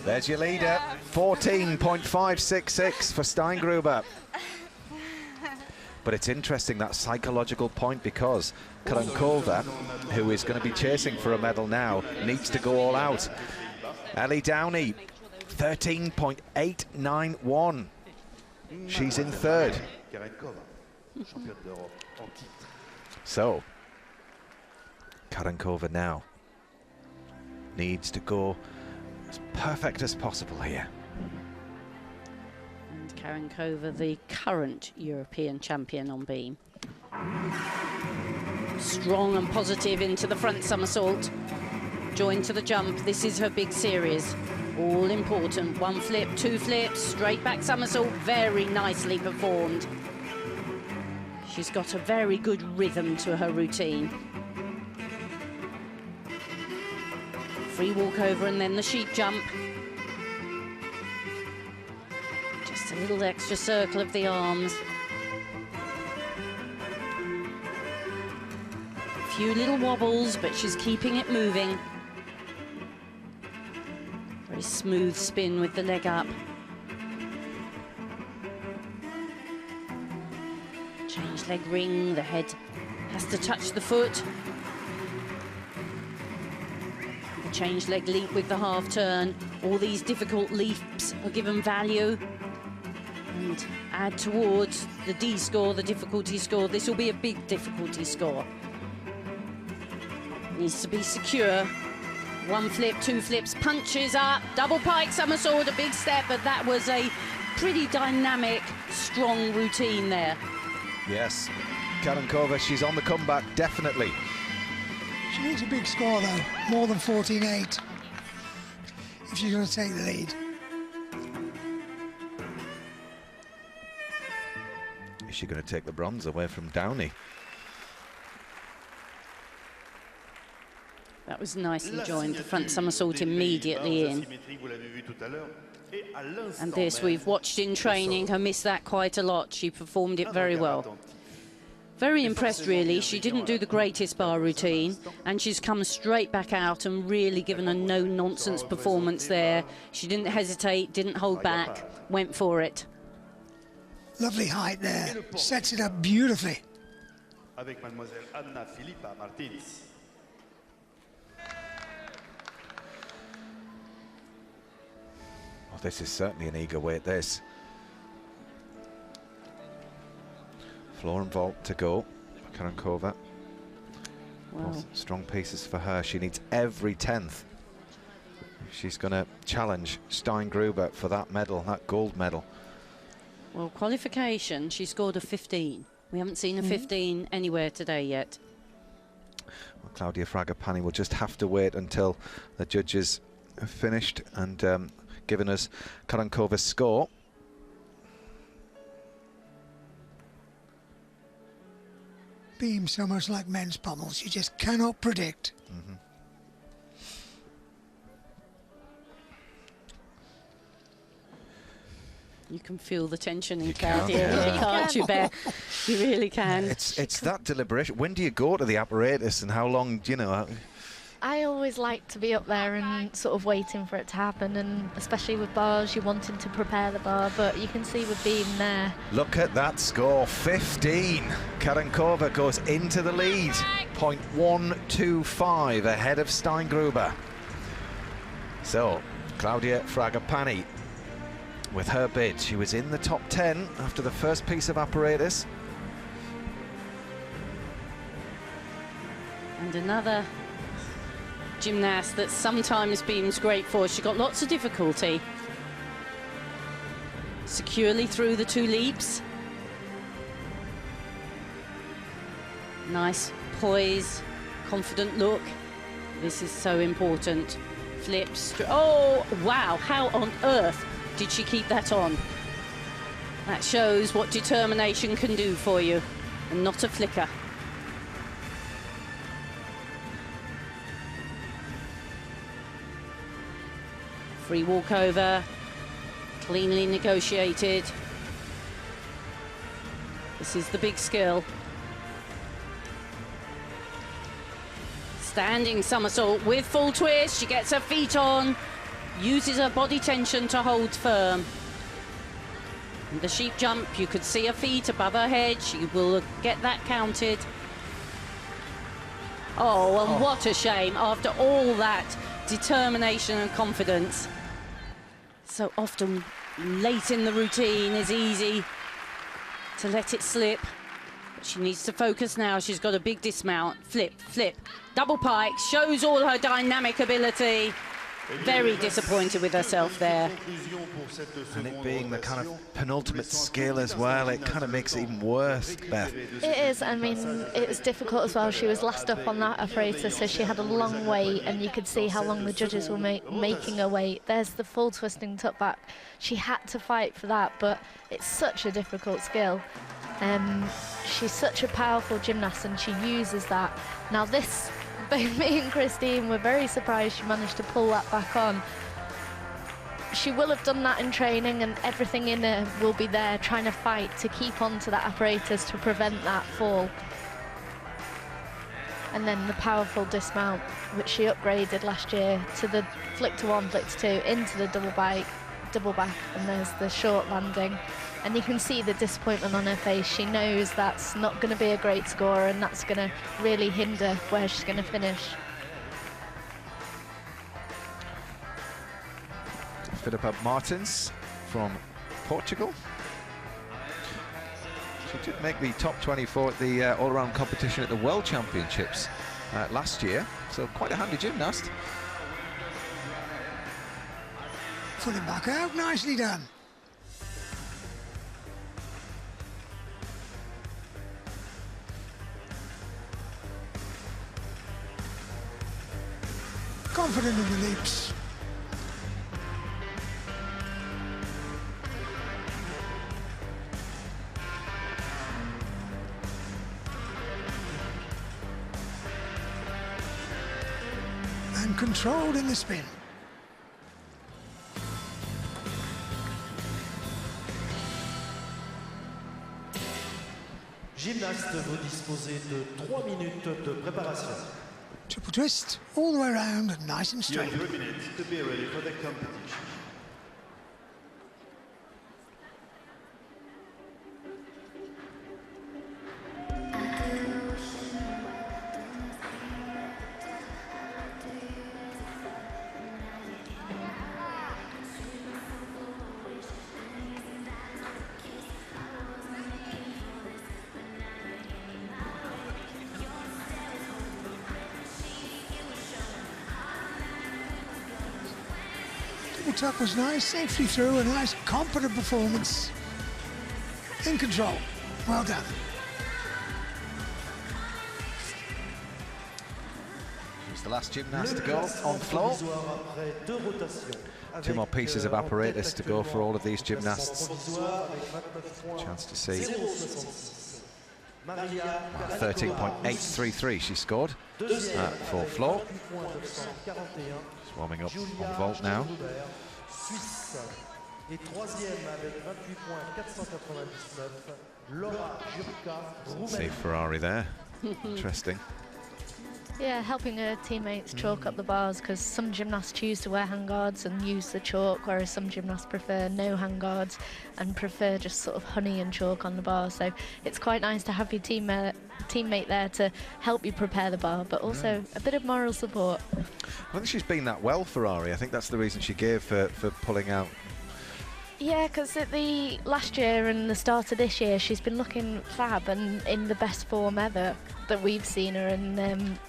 There's your leader, 14.566 for Steingruber. But it's interesting, that psychological point, because Karankova, who is going to be chasing for a medal now, needs to go all out. Ellie Downey, 13.891. She's in 3rd. So, Karankova now needs to go as perfect as possible here. And Karankova, the current European champion on beam. Strong and positive into the front somersault. Join to the jump. This is her big series. All important. 1 flip, 2 flips, straight back somersault. Very nicely performed. She's got a very good rhythm to her routine. Free walkover and then the sheep jump. Just a little extra circle of the arms. few little wobbles, but she's keeping it moving. Very smooth spin with the leg up. Change leg ring, the head has to touch the foot. The change leg leap with the half turn. All these difficult leaps are given value and add towards the D score, the difficulty score. This will be a big difficulty score. Needs to be secure. One flip, two flips, punches up, double pike somersault, a big step, but that was a pretty dynamic, strong routine there. Yes, Karankova, she's on the comeback, definitely. She needs a big score, though, more than 14-8, if she's going to take the lead. Is she going to take the bronze away from Downey? That was nicely joined, the front somersault immediately in. And this we've watched in training, her miss that quite a lot. She performed it very well. Very impressed, really. She didn't do the greatest bar routine, and she's come straight back out and really given a no-nonsense performance there. She didn't hesitate, didn't hold back, went for it. Lovely height there, sets it up beautifully. Avec Mademoiselle Anna Filipa Martins. Oh, this is certainly an eager weight, this. Floor and vault to go, Karankova. Wow. Both strong pieces for her. She needs every 10th. She's going to challenge Steingruber for that medal, that gold medal. Well, qualification, she scored a 15. We haven't seen a 15 anywhere today yet. Well, Claudia Fragapani will just have to wait until the judges have finished and given us Karankova's score. Beam so much like men's pommels, you just cannot predict. You can feel the tension in Claudia, can't you, Beth? You really can. It's that deliberation. When do you go to the apparatus and how long, you know? I always like to be up there and sort of waiting for it to happen, and especially with bars, you're wanting to prepare the bar, but you can see with being there. Look at that score, 15. Karankova goes into the lead, 0.125 ahead of Steingruber. So, Claudia Fragapani, with her bid, she was in the top 10 after the first piece of apparatus. And another gymnast that sometimes beams great for. She got lots of difficulty. Securely through the two leaps. Nice poise, confident look. This is so important. Flips. Oh, wow. How on earth did she keep that on? That shows what determination can do for you, and not a flicker. Free walkover, cleanly negotiated. This is the big skill. Standing somersault with full twist. She gets her feet on, uses her body tension to hold firm. And the sheep jump, you could see her feet above her head. She will get that counted. Oh, and what a shame after all that determination and confidence. So often late in the routine is easy to let it slip. But she needs to focus now. She's got a big dismount. Flip, flip, double pike, shows all her dynamic ability. Very disappointed with herself there. And it being the kind of penultimate skill as well, it kind of makes it even worse, Beth. It is, I mean, it was difficult as well. She was last up on that apparatus, so she had a long wait, and you could see how long the judges were making her wait. There's the full twisting tuck back. She had to fight for that, but it's such a difficult skill. She's such a powerful gymnast, and she uses that. Now this, both me and Christine were very surprised she managed to pull that back on. She will have done that in training, and everything in her will be there trying to fight to keep on to that apparatus to prevent that fall. and then the powerful dismount, which she upgraded last year to the flick to one, flick to two, into the double back, and there's the short landing. And you can see the disappointment on her face. She knows that's not going to be a great score, and that's going to really hinder where she's going to finish. Filipa Martins from Portugal. She did make the top 24 at the all-around competition at the World Championships last year, so quite a handy gymnast. Pulling back out, nicely done. Confident in the leaps. And controlled in the spin. Gymnaste, vous disposez de 3 minutes de préparation. Triple twist, all the way around, and nice and You have straight. 3 minutes to be ready for the competition. Tuck was nice, safely through, a nice confident performance. In control, well done. It's the last gymnast to go on floor. 2 more pieces of apparatus to go for all of these gymnasts. Chance to see 13.833 she scored for floor. She's warming up on vault now. Suisse et troisième avec 28 points 499. Laura Jurka, See Ferrari there. Interesting. Yeah, helping her teammates chalk up the bars, because some gymnasts choose to wear handguards and use the chalk, whereas some gymnasts prefer no handguards and prefer just sort of honey and chalk on the bar. So it's quite nice to have your teammate there to help you prepare the bar, but also a bit of moral support. I think she's been that well, Ferrari. I think that's the reason she gave for pulling out. Yeah, because at the last year and the start of this year, she's been looking fab and in the best form ever that we've seen her, and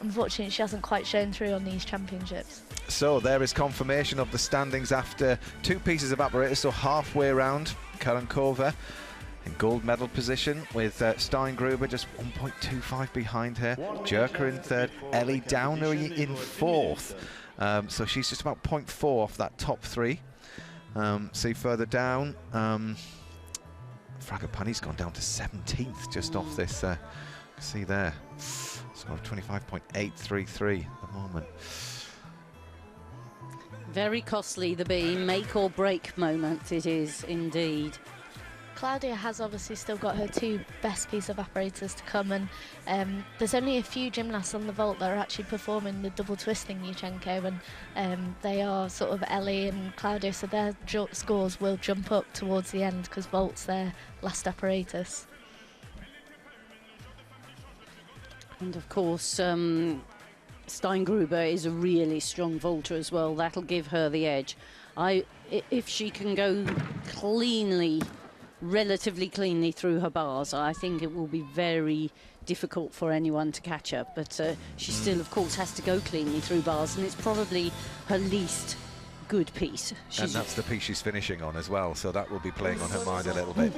unfortunately she hasn't quite shown through on these championships. So there is confirmation of the standings after 2 pieces of apparatus, so halfway round. Karankova in gold medal position with Steingruber just 1.25 behind her. Jerker in third, Ellie Downer in fourth. So she's just about 0.4 off that top 3. See further down, Fragapani's gone down to 17th just off this. See there, score of 25.833 at the moment. Very costly, the beam, make or break moment it is indeed. Claudia has obviously still got her 2 best piece of apparatus to come, and there's only a few gymnasts on the vault that are actually performing the double twisting Yuchenko, and they are sort of Ellie and Claudia, so their scores will jump up towards the end because vault's their last apparatus. And of course, Steingruber is a really strong vaulter as well. That'll give her the edge. If she can go cleanly, relatively cleanly through her bars, I think it will be very difficult for anyone to catch her. But she still, of course, has to go cleanly through bars, and it's probably her least good piece. And that's the piece she's finishing on as well, so that will be playing on her mind a little bit,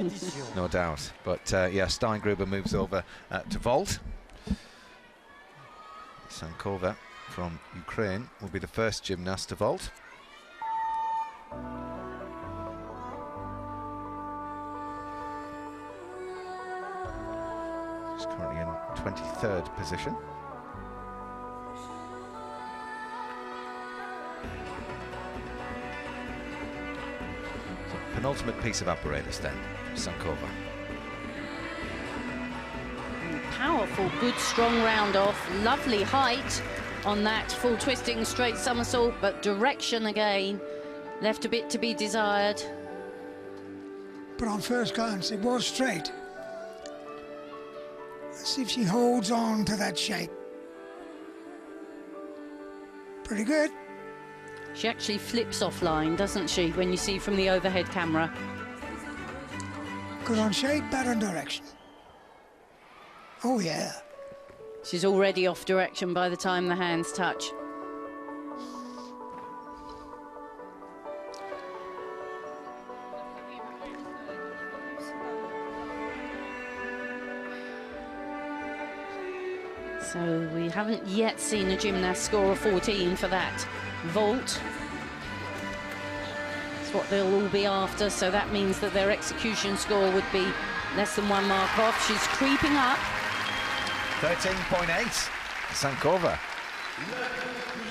no doubt. But yeah, Steingruber moves over to vault. Sankova from Ukraine will be the first gymnast to vault. She's currently in 23rd position. So penultimate piece of apparatus then, Sankova. Powerful, good, strong round off. Lovely height on that full twisting straight somersault, but direction again left a bit to be desired. But on first glance, it was straight. Let's see if she holds on to that shape. Pretty good. She actually flips offline, doesn't she, when you see from the overhead camera? Good on shape, bad on direction. Oh, yeah. She's already off direction by the time the hands touch. So we haven't yet seen a gymnast score a 14 for that vault. That's what they'll all be after, so that means that their execution score would be less than 1 mark off. She's creeping up. 13.8, Sankova.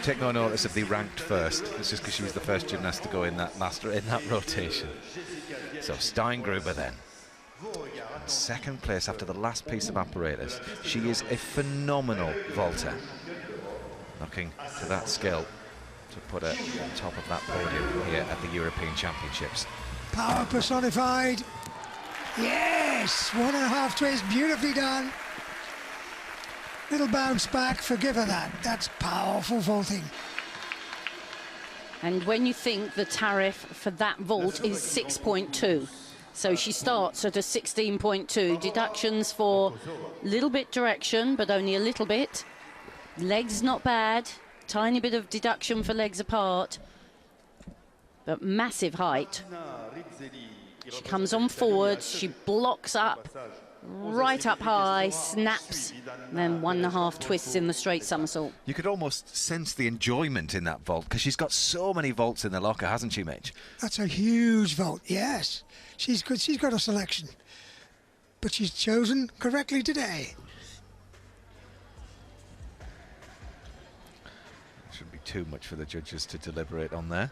Take no notice of the ranked first. It's just because she was the first gymnast to go in that rotation. So Steingruber then. Second place after the last piece of apparatus. She is a phenomenal vaulter. Knocking to that skill to put her on top of that podium here at the European Championships. Power personified. Yes, 1.5 twist, beautifully done. Little bounce back, forgive her that. That's powerful vaulting. And when you think the tariff for that vault is 6.2, so she starts at a 16.2, deductions for a little bit direction, but only a little bit. Legs not bad, tiny bit of deduction for legs apart, but massive height. She comes on forward, she blocks up, right up high, snaps, then 1.5 twists in the straight somersault. You could almost sense the enjoyment in that vault because she's got so many vaults in the locker, hasn't she, Mitch? That's a huge vault, yes. She's good, she's got a selection. But she's chosen correctly today. Shouldn't be too much for the judges to deliberate on there.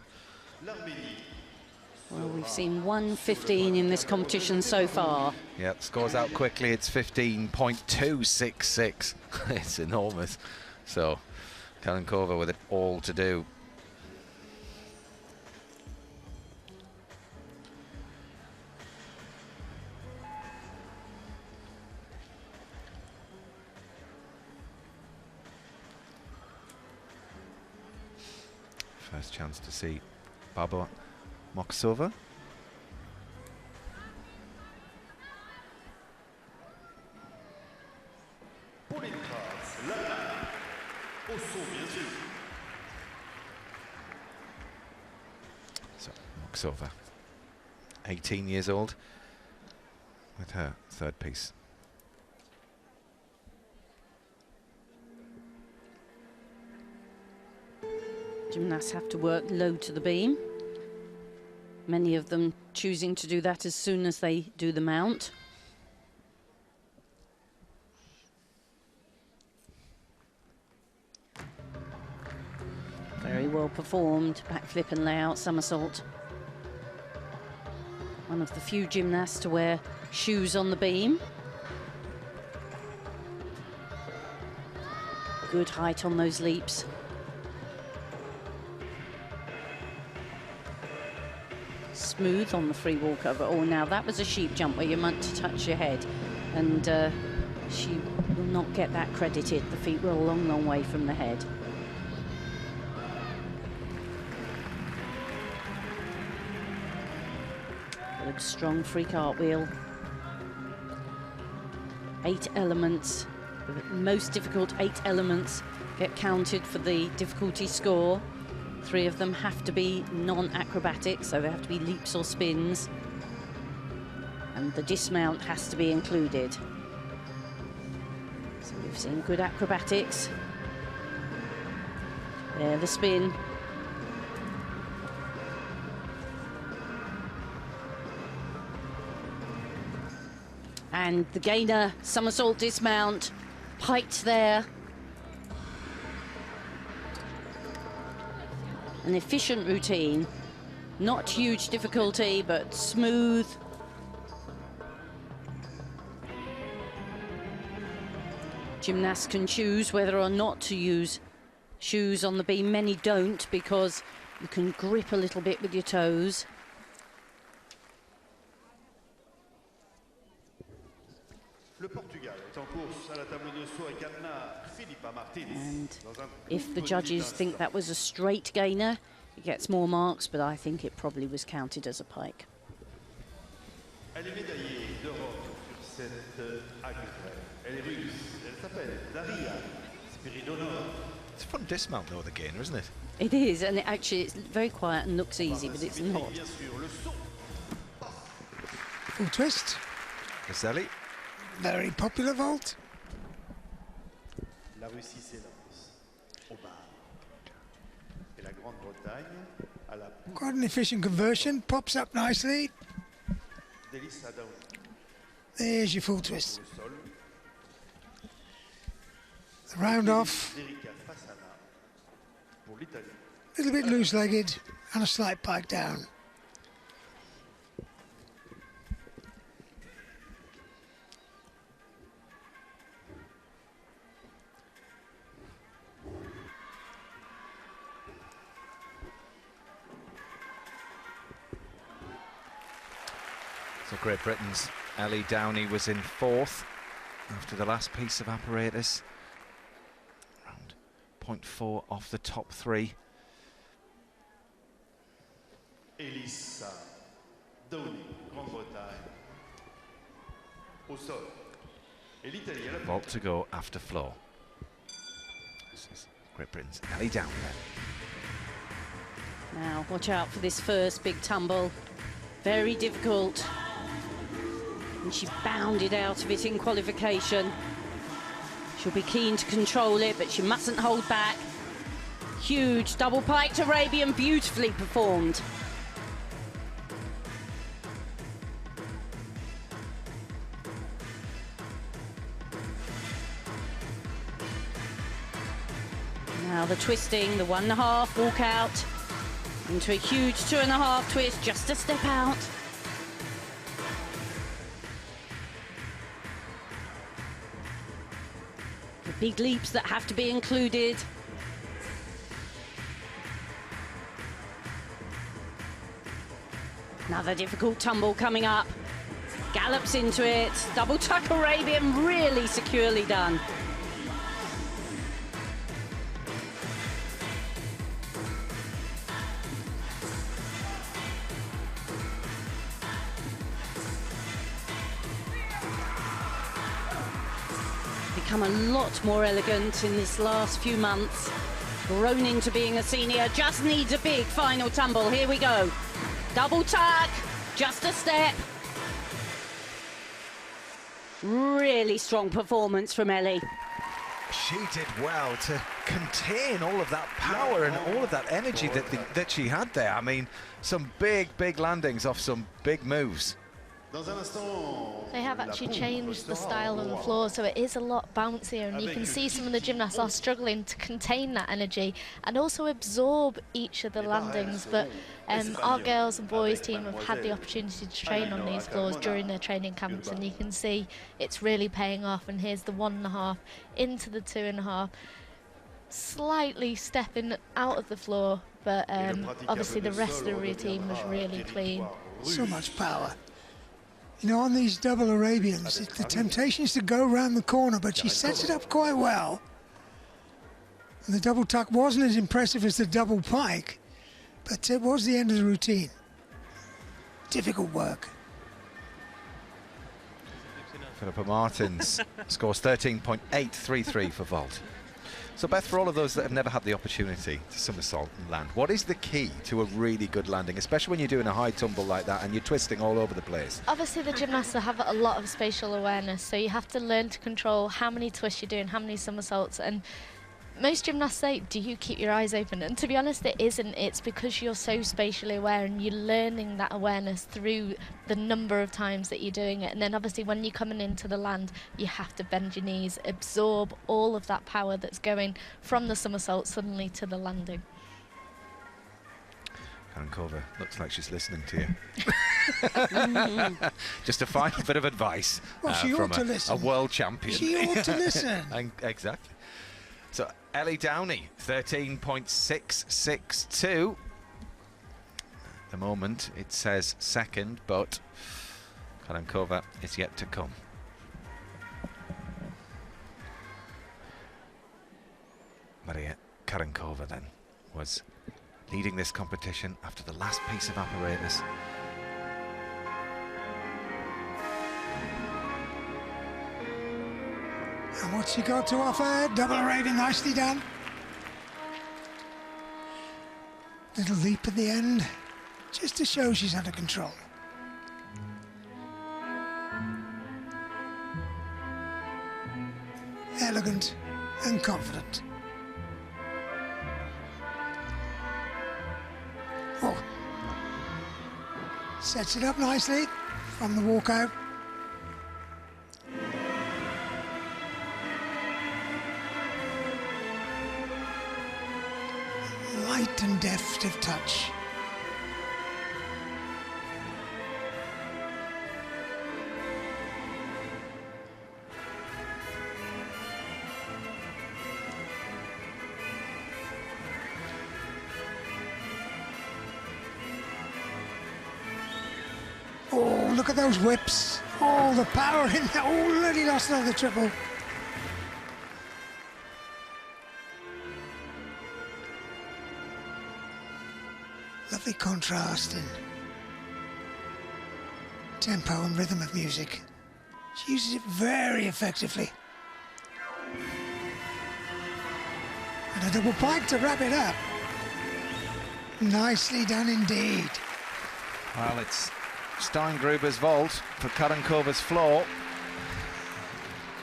Well, we've seen 1:15 in this competition so far. Yeah, scores out quickly. It's 15.266. It's enormous. So, Kalenkova with it all to do. First chance to see Barbara Moksova. So Moksova, 18 years old, with her third piece. Gymnasts have to work low to the beam. Many of them choosing to do that as soon as they do the mount. Very well performed, backflip and layout somersault. One of the few gymnasts to wear shoes on the beam. Good height on those leaps. Smooth on the free walkover. Oh, now that was a sheep jump where you're meant to touch your head, and she will not get that credited. The feet were a long, long way from the head. Good, strong free cartwheel. 8 elements. The most difficult 8 elements get counted for the difficulty score. 3 of them have to be non-acrobatic, so they have to be leaps or spins. And the dismount has to be included. So we've seen good acrobatics. There, the spin. And the gainer, somersault dismount, piked there. An efficient routine, not huge difficulty, but smooth. Gymnasts can choose whether or not to use shoes on the beam. Many don't, because you can grip a little bit with your toes. And if the judges think that was a straight gainer, it gets more marks, but I think it probably was counted as a pike. Elle est médaillée d'Europe sur cette agrafée. Elle est russe. Elle s'appelle Daria Spiridonova. It's a fun dismount though, the gainer, isn't it? It is, and actually it's very quiet and looks easy, but it's not. Full twist. Vassili. Very popular vault. La Russie s'élance au bar. Et la Grande-Bretagne à la Quite an efficient conversion. Pops up nicely. Délice Adaoui. There's your full twist. Au sol. The round off. Erika Fassana pour l'Italie. A little bit loose-legged and a slight pike down. So Great Britain's Ellie Downey was in 4th after the last piece of apparatus. Around 0.4 off the top 3. Elisa Downey, Grande-Bretagne. Au sol. Et l'Italie à la Vault to go after floor. This is Great Britain's Ellie Downey. Now, watch out for this first big tumble. Very difficult. And she bounded out of it in qualification. She'll be keen to control it, but she mustn't hold back. Huge double piked Arabian, beautifully performed. Now the twisting, the 1.5 walk out into a huge 2.5 twist, just a step out. The big leaps that have to be included. Another difficult tumble coming up. Gallops into it. Double tuck Arabian, really securely done. Become a lot more elegant in this last few months. Grown into being a senior, just needs a big final tumble. Here we go. Double tuck, just a step. Really strong performance from Ellie. She did well to contain all of that power and all of that energy that she had there. I mean, some big landings off some big moves. They have actually changed the style of the floor, so it is a lot bouncier, and you can see some of the gymnasts are struggling to contain that energy and also absorb each of the landings. But our girls and boys team have had the opportunity to train on these floors during their training camps, and you can see it's really paying off. And here's the 1.5 into the 2.5, slightly stepping out of the floor, but obviously the rest of the routine was really clean. So much power. You know, on these double Arabians, the temptation is to go around the corner, but she sets it up quite well. And the double tuck wasn't as impressive as the double pike, but it was the end of the routine. Difficult work. Philippa Martins scores 13.833 for vault. So Beth, for all of those that have never had the opportunity to somersault and land, what is the key to a really good landing, especially when you're doing a high tumble like that and you're twisting all over the place? Obviously the gymnasts have a lot of spatial awareness, so you have to learn to control how many twists you're doing, how many somersaults, and most gymnasts say, do you keep your eyes open? And to be honest, it isn't. It's because you're so spatially aware and you're learning that awareness through the number of times that you're doing it. And then obviously when you're coming into the land, you have to bend your knees, absorb all of that power that's going from the somersault suddenly to the landing. Karankova looks like she's listening to you. Just a final bit of advice She from ought to listen. a world champion. She ought to listen. Exactly. So Ellie Downey, 13.662. At the moment, it says second, but Karankova is yet to come. Maria Karankova then was leading this competition after the last piece of apparatus. And what's she got to offer? Double rating, nicely done. Little leap at the end, just to show she's under control. Elegant and confident. Oh. Sets it up nicely from the walkout. Light and deft of touch. Oh, look at those whips. Oh, the power in there. Oh, already lost another triple. Lovely contrast in tempo and rhythm of music. She uses it very effectively. And a double pike to wrap it up. Nicely done indeed. Well, it's Steingruber's vault for Karankova's floor.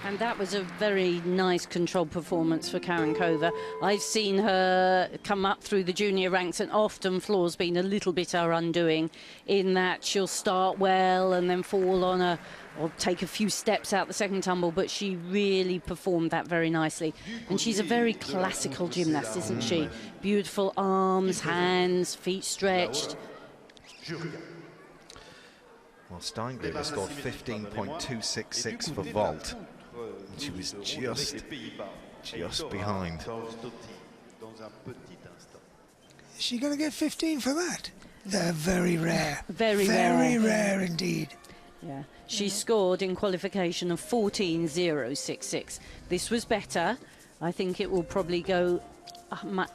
And that was a very nice controlled performance for Karankova. I've seen her come up through the junior ranks, and often floor's been a little bit her undoing, in that she'll start well and then fall on or take a few steps out the second tumble, but she really performed that very nicely. And she's a very classical gymnast, isn't she? Beautiful arms, hands, feet stretched. Well, Steingruber scored 15.266 for vault. She was just behind. Is she going to get 15 for that? They're very rare. Very rare indeed. Yeah, she scored in qualification of 14.066. This was better. I think it will probably go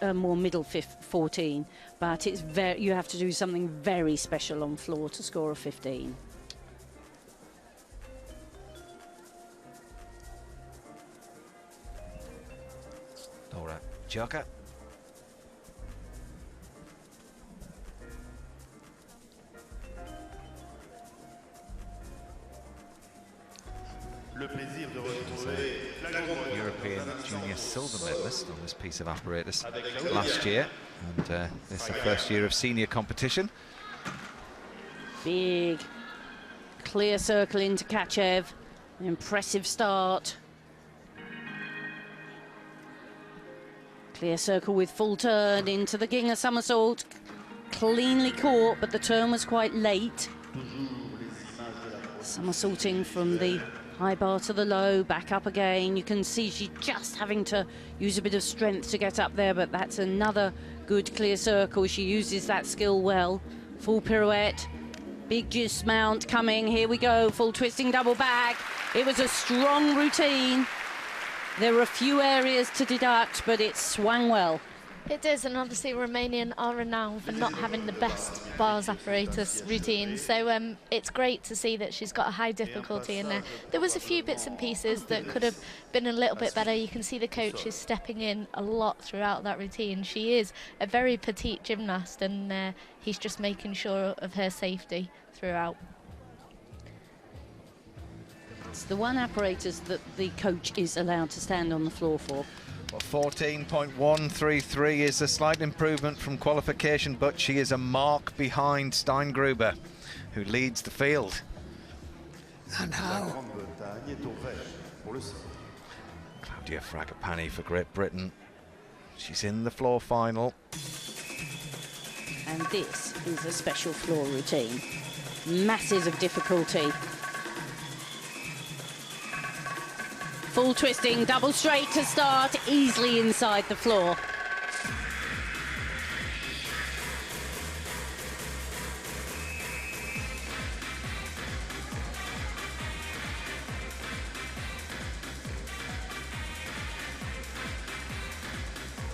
a more middle 14, but it's you have to do something very special on floor to score a 15. Laura Joker. European junior silver medalist on this piece of apparatus last year, and this is the first year of senior competition. Big clear circle into Kachev. An impressive start. Clear circle with full turn into the Ginger somersault. Cleanly caught, but the turn was quite late. Somersaulting from the high bar to the low, back up again. You can see she's just having to use a bit of strength to get up there, but that's another good clear circle. She uses that skill well. Full pirouette, big dismount coming. Here we go, full twisting double back. It was a strong routine. There were a few areas to deduct, but it swung well. It does, and obviously Romanian are renowned for not having the best bars apparatus routine, so it's great to see that she's got a high difficulty in there. There was a few bits and pieces that could have been a little bit better. You can see the coach is stepping in a lot throughout that routine. She is a very petite gymnast, and he's just making sure of her safety throughout. It's the one apparatus that the coach is allowed to stand on the floor for. Well, 14.133 is a slight improvement from qualification, but she is a mark behind Steingruber, who leads the field. And how? Claudia Fragapane for Great Britain. She's in the floor final. And this is a special floor routine. Masses of difficulty. Full twisting, double straight to start, easily inside the floor.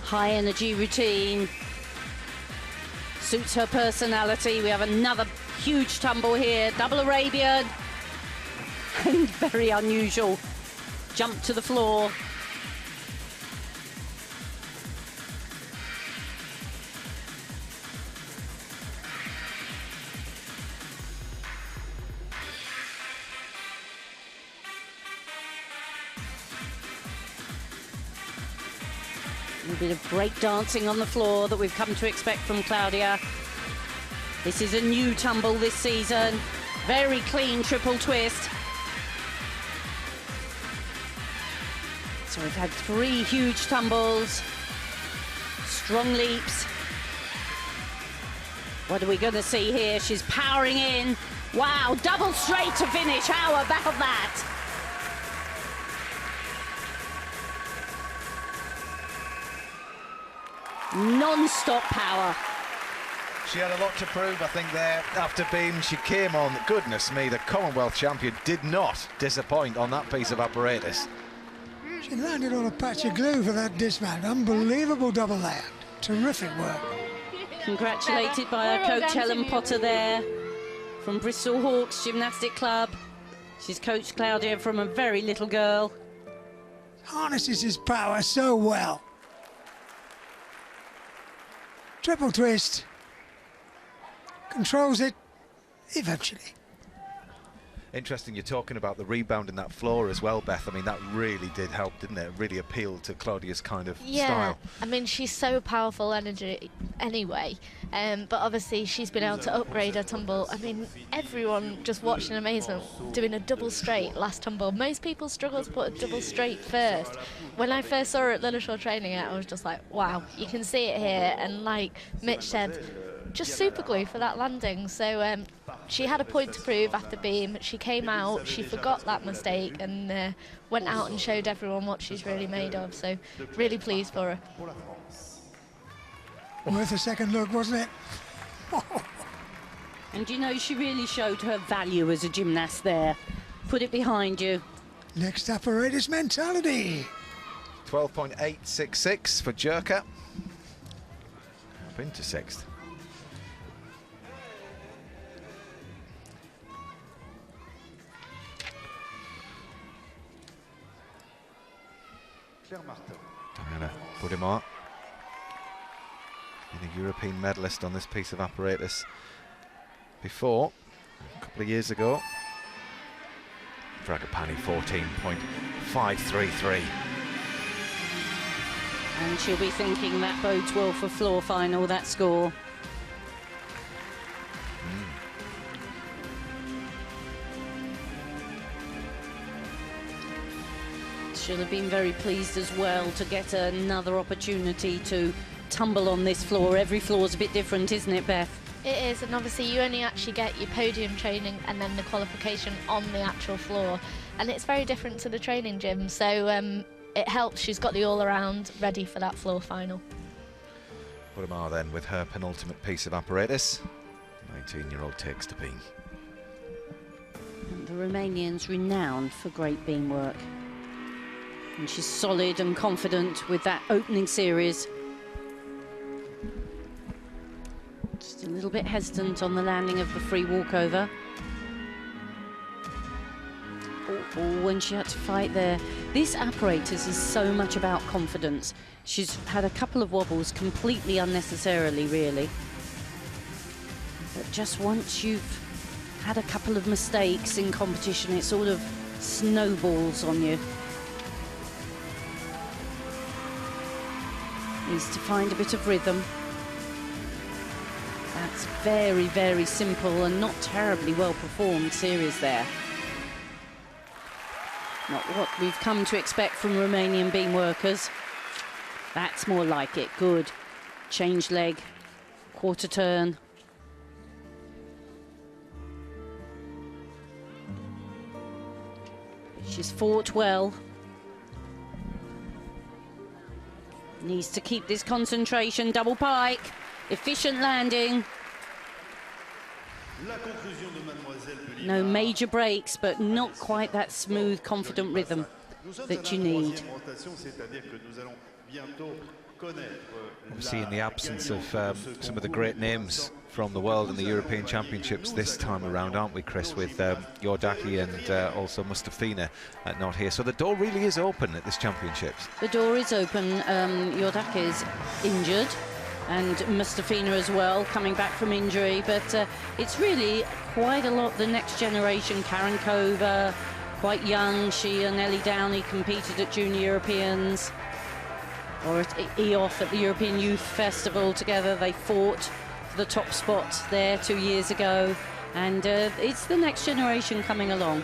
High energy routine. Suits her personality. We have another huge tumble here. Double Arabian. And very unusual. Jump to the floor. A bit of break dancing on the floor that we've come to expect from Claudia. This is a new tumble this season. Very clean triple twist. So we've had 3 huge tumbles, strong leaps. What are we going to see here? She's powering in. Wow, double straight to finish. How about that? Non-stop power. She had a lot to prove, I think, there after being. She came on. Goodness me, the Commonwealth champion did not disappoint on that piece of apparatus. She landed on a patch of glue for that dismount. Unbelievable double land. Terrific work. Congratulated by our coach Helen Potter there from Bristol Hawks Gymnastic Club. She's coached Claudia from a very little girl. Harnesses his power so well. Triple twist. Controls it eventually. Interesting, you're talking about the rebound in that floor as well, Beth. I mean, that really did help, didn't it? It really appealed to Claudia's kind of style. I mean, she's so powerful energy anyway, but obviously she's been able to upgrade her tumble. I mean, everyone just watched in amazement doing a double straight last tumble. Most people struggle to put a double straight first. When I first saw her at Lilleshall training it, I was just like, wow, you can see it here. And like Mitch said, just super glue for that landing. So she had a point to prove after beam. She came out, she forgot that mistake and went out and showed everyone what she's really made of. So really pleased for her. Worth a second look, wasn't it? And you know, she really showed her value as a gymnast there. Put it behind you. Next apparatus mentality. 12.866 for Jerka. Up into 6th. Diana Budimar, been a European medalist on this piece of apparatus before, a couple of years ago. Fragapani 14.533. And she'll be thinking that bodes well for floor final, that score. She'll have been very pleased as well to get another opportunity to tumble on this floor. Every floor's a bit different, isn't it, Beth? It is, and obviously you only actually get your podium training and then the qualification on the actual floor. And it's very different to the training gym, so it helps. She's got the all-around ready for that floor final. Budimar then with her penultimate piece of apparatus. 19-year-old takes the beam. And the Romanian's renowned for great beam work. And she's solid and confident with that opening series. Just a little bit hesitant on the landing of the free walkover. Oh, when she had to fight there. This apparatus is so much about confidence. She's had a couple of wobbles completely unnecessarily, really. But just once you've had a couple of mistakes in competition, it sort of snowballs on you. Needs to find a bit of rhythm. That's very, very simple and not terribly well performed series there. Not what we've come to expect from Romanian beam workers. That's more like it. Good. Change leg. quarter turn. She's fought well. Needs to keep this concentration. Double pike. Efficient landing. No major breaks, but not quite that smooth, confident rhythm that you need. Obviously, in the absence of some of the great names from the world in the European Championships this time around, aren't we, Chris, with Yordaki and also Mustafina not here. So the door really is open at this Championships. The door is open. Yordaki is injured, and Mustafina as well, coming back from injury. But it's really quite a lot. The next generation, Karen Kova, quite young. She and Ellie Downey competed at Junior Europeans, or at EOF at the European Youth Festival together. They fought for the top spot there 2 years ago, and it's the next generation coming along.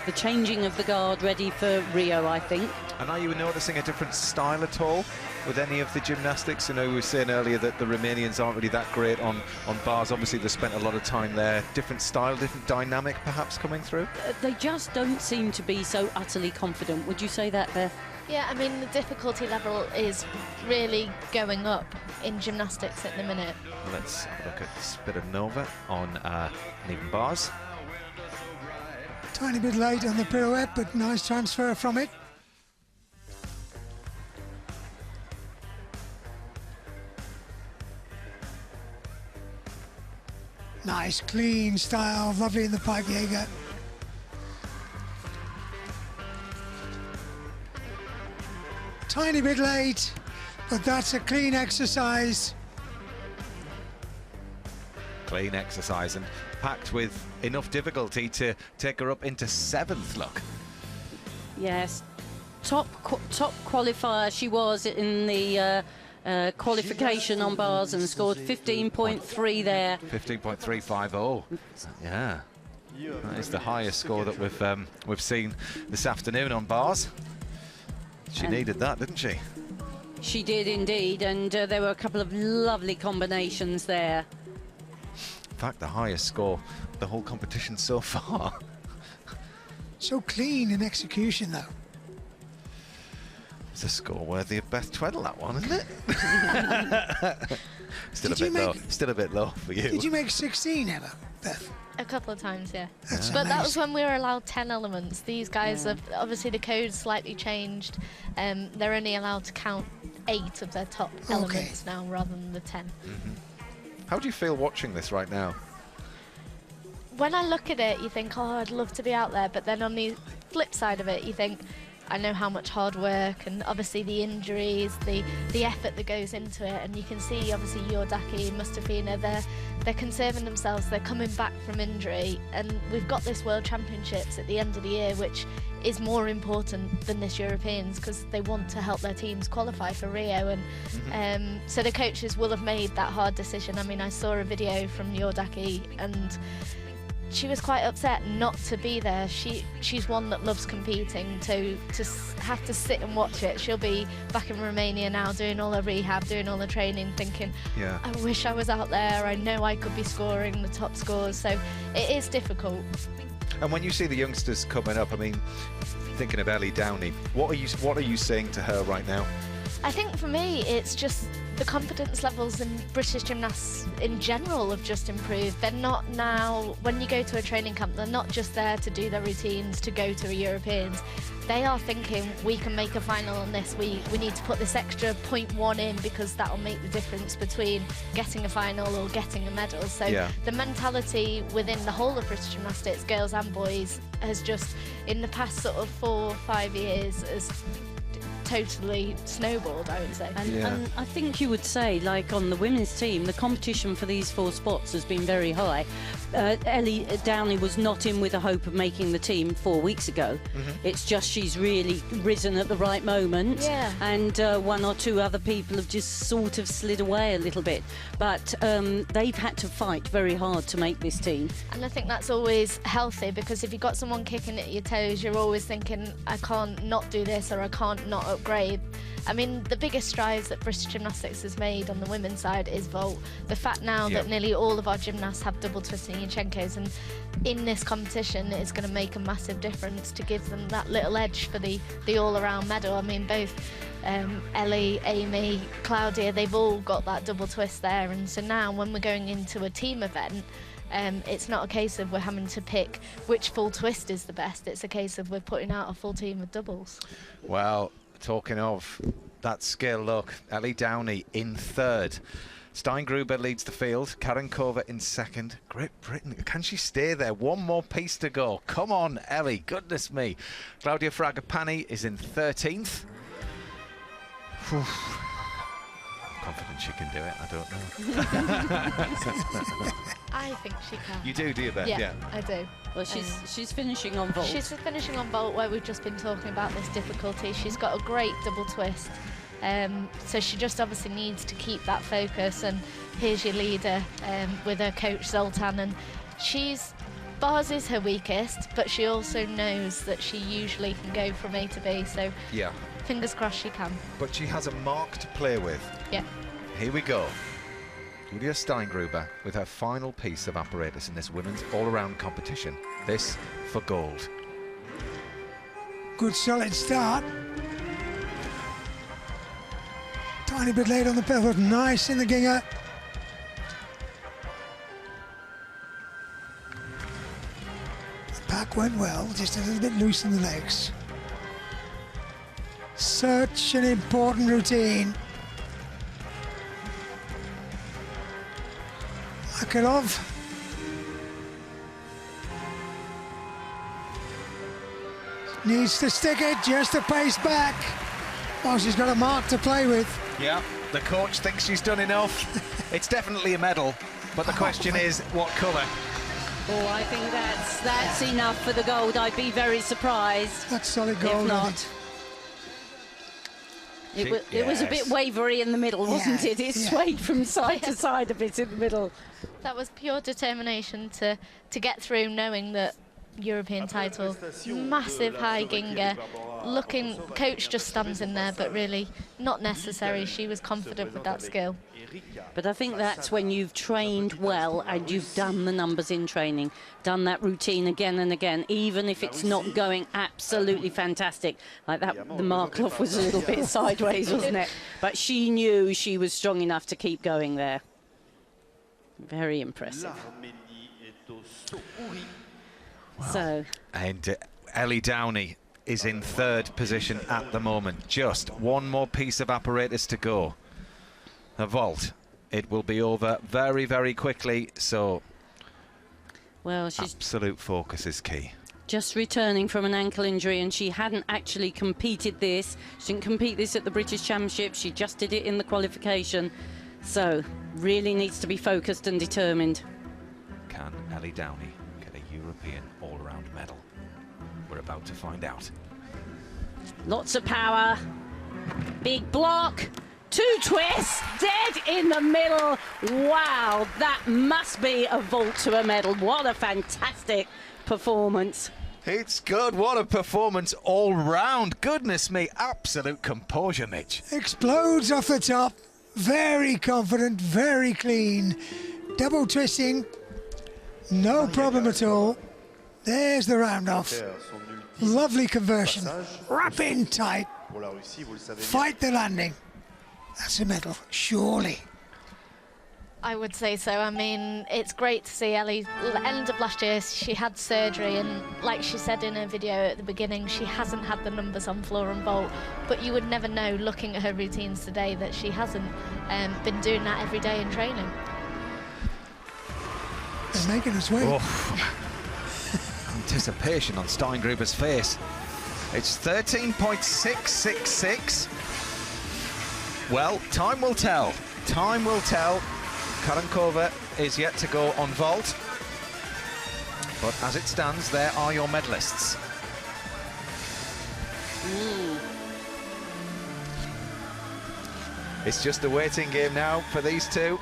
The changing of the guard, ready for Rio, I think. And are you noticing a different style at all with any of the gymnastics? You know, we were saying earlier that the Romanians aren't really that great on bars. Obviously, they spent a lot of time there. Different style, different dynamic perhaps coming through? They just don't seem to be so utterly confident. Would you say that, Beth? Yeah, I mean, the difficulty level is really going up in gymnastics at the minute. Let's have a look at Spiridonova on uneven bars. Tiny bit late on the pirouette, but nice transfer from it. Nice, clean style, lovely in the pipe, Jaeger. Tiny bit late, but that's a clean exercise. Clean exercise and packed with enough difficulty to take her up into 7th, look. Yes, top qualifier she was in the qualification on bars and scored 15.3 there. 15.350. Yeah, that is the highest score that we've seen this afternoon on bars. She needed that, didn't she? She did indeed, and there were a couple of lovely combinations there. In fact, the highest score of the whole competition so far. So clean in execution, though. It's a score worthy of Beth Tweddle, that one, isn't it? Still a bit low for you. Did you make 16 ever, Beth? A couple of times, yeah. That's But that nice. was when we were allowed 10 elements. These guys have, obviously the code's slightly changed. They're only allowed to count 8 of their top elements now rather than the 10. How do you feel watching this right now? When I look at it, you think, oh, I'd love to be out there. But then on the flip side of it, you think, I know how much hard work and obviously the injuries, the effort that goes into it. And you can see, obviously, Yordaki, Mustafina, they're conserving themselves. They're coming back from injury. And we've got this World Championships at the end of the year, which is more important than this Europeans because they want to help their teams qualify for Rio. And so the coaches will have made that hard decision. I mean, I saw a video from Yordaki and she was quite upset not to be there. She's one that loves competing. To have to sit and watch it. She'll be back in Romania now doing all her rehab, doing all the training, thinking, yeah, I wish I was out there. I know I could be scoring the top scores. So it is difficult. And when you see the youngsters coming up, I mean, thinking of Ellie Downey, what are you saying to her right now? I think for me, it's just the confidence levels in British gymnasts in general have just improved. They're not now, when you go to a training camp, they're not just there to do their routines, to go to a Europeans. They are thinking, we can make a final on this. We need to put this extra 0.1 in because that'll make the difference between getting a final or getting a medal. So the mentality within the whole of British gymnastics, girls and boys, has just, in the past sort of 4 or 5 years, has totally snowballed, I would say. And I think you would say, like on the women's team, the competition for these 4 spots has been very high. Ellie Downey was not in with a hope of making the team 4 weeks ago. It's just she's really risen at the right moment, and 1 or 2 other people have just sort of slid away a little bit. But they've had to fight very hard to make this team. And I think that's always healthy because if you've got someone kicking at your toes, you're always thinking, I can't not do this or I can't not upgrade. I mean, the biggest strides that British Gymnastics has made on the women's side is vault. The fact now that nearly all of our gymnasts have double twisting Yachenkos, and in this competition it's going to make a massive difference to give them that little edge for the all-around medal. I mean, both Ellie, Amy, Claudia, they've all got that double twist there, and so now when we're going into a team event, it's not a case of we're having to pick which full twist is the best. It's a case of we're putting out a full team of doubles. Well, talking of that skill, look, Ellie Downey in third. Steingruber leads the field, Karankova in second. Great Britain, can she stay there? One more piece to go. Come on, Ellie, goodness me. Claudia Fragapane is in 13th. Whew. Confident she can do it, I don't know. I think she can. You do you, Beth? Yeah, I do. Well, she's finishing on vault. She's finishing on vault, where we've just been talking about this difficulty. She's got a great double twist. So she just obviously needs to keep that focus, and here's your leader with her coach Zoltan, and bars is her weakest, but she also knows that she usually can go from A to B, so yeah, fingers crossed she can. But she has a mark to play with. Yeah. Here we go. Julia Steingruber with her final piece of apparatus in this women's all-around competition. This for gold. Good solid start. Tiny bit late on the pivot, nice in the ginger. The pack went well, just a little bit loose in the legs. Such an important routine. Akelov. Needs to stick it, just a pace back. Oh, she's got a mark to play with. Yeah, the coach thinks she's done enough. It's definitely a medal, but the question is, what colour? Oh, I think that's enough for the gold. I'd be very surprised. That's solid gold. If not. It was a bit wavery in the middle, wasn't it? It swayed from side to side a bit in the middle. That was pure determination to get through, knowing that European title, massive high ginger, looking, coach just stands in there, but really not necessary. She was confident with that skill. But I think that's when you've trained well and you've done the numbers in training, done that routine again and again, even if it's not going absolutely fantastic. Like that, the Markloff was a little bit sideways, wasn't it? But she knew she was strong enough to keep going there. Very impressive. Wow. So, and Ellie Downey is in third position at the moment. Just one more piece of apparatus to go. A vault. It will be over very, very quickly, so well, she's absolute focus is key. Just returning from an ankle injury, and she hadn't actually competed this. She didn't compete this at the British Championship. She just did it in the qualification. So, really needs to be focused and determined. Can Ellie Downey get a European all-round medal? We're about to find out. Lots of power. Big block. Two twists. Dead in the middle. Wow, that must be a vault to a medal. What a fantastic performance. It's good. What a performance all round. Goodness me. Absolute composure, Mitch. Explodes off the top. Very confident, very clean. Double twisting. No problem at all. There's the round off. Lovely conversion. Wrap in tight. Fight the landing. That's a medal, surely. I would say so. I mean, it's great to see Ellie. End of last year, she had surgery, and like she said in her video at the beginning, she hasn't had the numbers on floor and vault. But you would never know, looking at her routines today, that she hasn't been doing that every day in training. They're making us wait. Anticipation on Steingruber's face. It's 13.666. Well, time will tell. Time will tell. Karankova is yet to go on vault. But as it stands, there are your medalists. It's just a waiting game now for these two.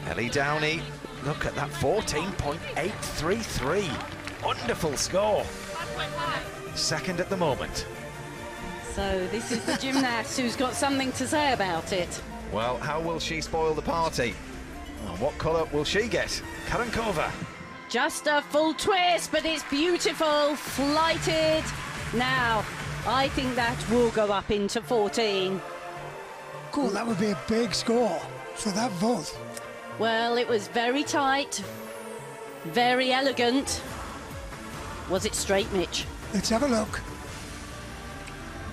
Ellie Downey, look at that, 14.833. Wonderful score. Second at the moment. So this is the gymnast who's got something to say about it. Well, how will she spoil the party? And what colour will she get? Karankova. Just a full twist, but it's beautiful, flighted. Now, I think that will go up into 14. Cool, that would be a big score for that vault. Well, it was very tight, very elegant. Was it straight, Mitch? Let's have a look.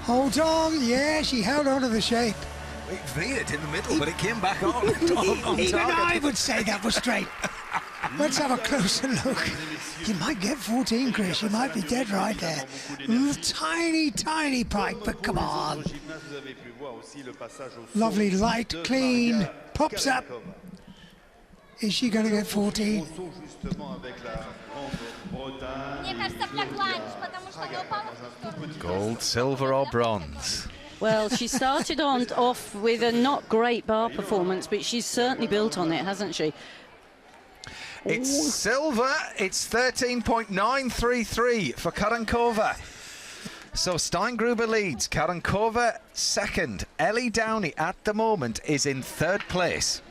Hold on, yeah, she held on to the shape. It veered in the middle, but it came back on. Even I would say that was straight. Let's have a closer look. You might get 14, Chris. You might be dead right there. Tiny, tiny pike, but come on. Lovely, light, clean, pops up. Is she going to get 14? Gold, silver or bronze? Well, she started off with a not great bar performance, but she's certainly built on it, hasn't she? It's silver. It's 13.933 for Karankova. So Steingruber leads. Karankova second. Ellie Downey at the moment is in third place.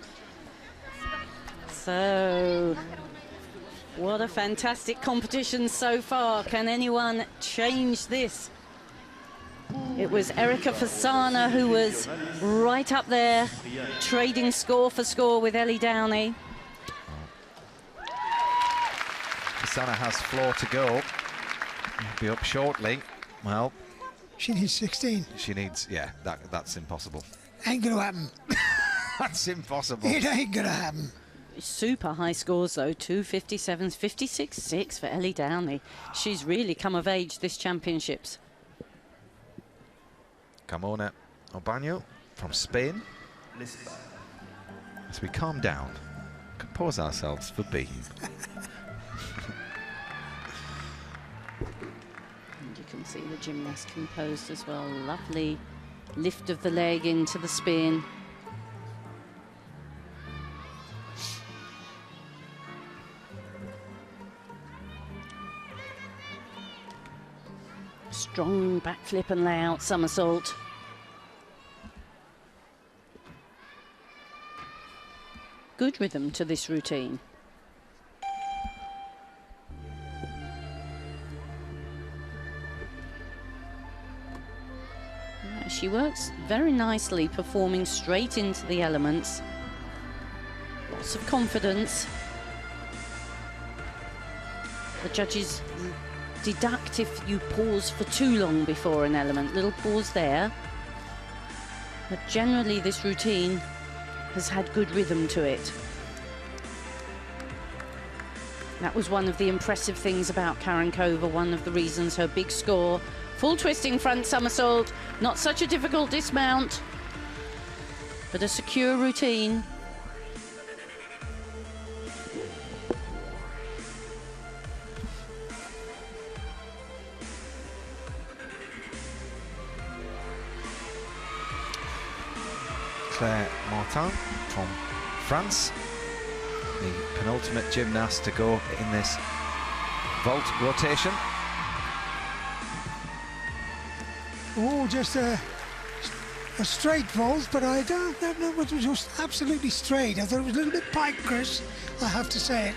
So, what a fantastic competition so far. Can anyone change this? It was Erika Fasana who was right up there, trading score for score with Ellie Downey. Fasana has floor to go. He'll be up shortly. Well, she needs 16. She needs, yeah, that's impossible. Ain't gonna happen. That's impossible. It ain't gonna happen. Super high scores though, 257s, 56.6 for Ellie Downey. She's really come of age this championships. Carmona Obaño from Spain. As we calm down, compose ourselves for B. And you can see the gymnast composed as well. Lovely lift of the leg into the spin. Strong backflip and layout somersault. Good rhythm to this routine. Yeah, she works very nicely, performing straight into the elements. Lots of confidence. The judges deduct if you pause for too long before an element. Little pause there. But generally this routine has had good rhythm to it. That was one of the impressive things about Karankova, one of the reasons her big score. Full twisting front somersault, not such a difficult dismount, but a secure routine. Claire Martin from France, the penultimate gymnast to go in this vault rotation. Oh, just a straight vault, but I don't know what was just absolutely straight. I thought it was a little bit piked, Chris, I have to say it.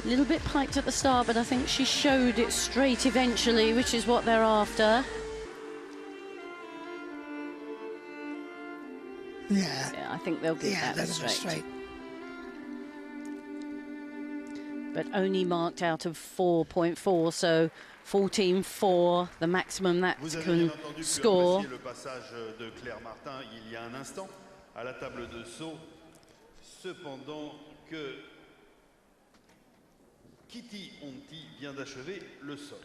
A little bit piked at the start, but I think she showed it straight eventually, which is what they're after. Yeah. Yeah, I think they'll give that straight. But only marked out of 4.4, so 14.4, the maximum that can score. Le passage de Claire Martin il y a un instant à la table de saut, cependant que Kitty Onti vient d'achever le sol.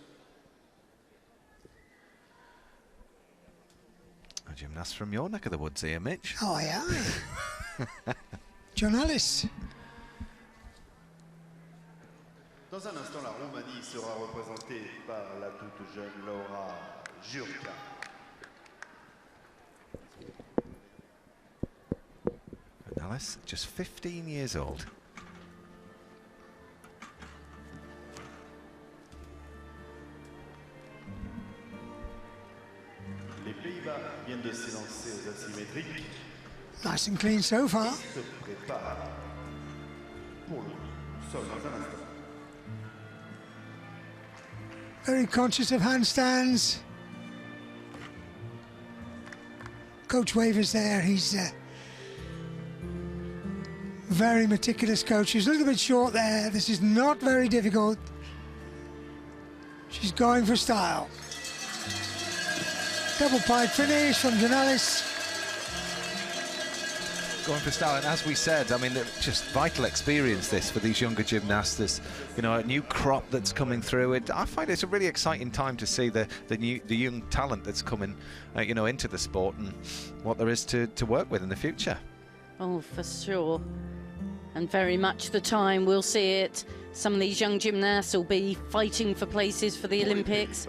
A gymnast from your neck of the woods here, Mitch. Oh, yeah. John Ellis. Dans un instant, la Roumanie sera représentée par la toute jeune Laura Jurka. And Alice, just 15 years old. Les pays viennent de s'élancer aux asymétriques. Nice and clean so far. Se prépare pour le sol dans un instant. Very conscious of handstands. Coach Waver's there. He's very meticulous coach. She's a little bit short there. This is not very difficult. She's going for style. Double pike finish from Janalis. Going for style, and as we said, I mean, just vital experience this for these younger gymnasts. This, you know, a new crop that's coming through. I find it's a really exciting time to see the young talent that's coming, you know, into the sport and what there is to work with in the future. Oh, for sure. And very much the time we'll see it. Some of these young gymnasts will be fighting for places for the Olympics,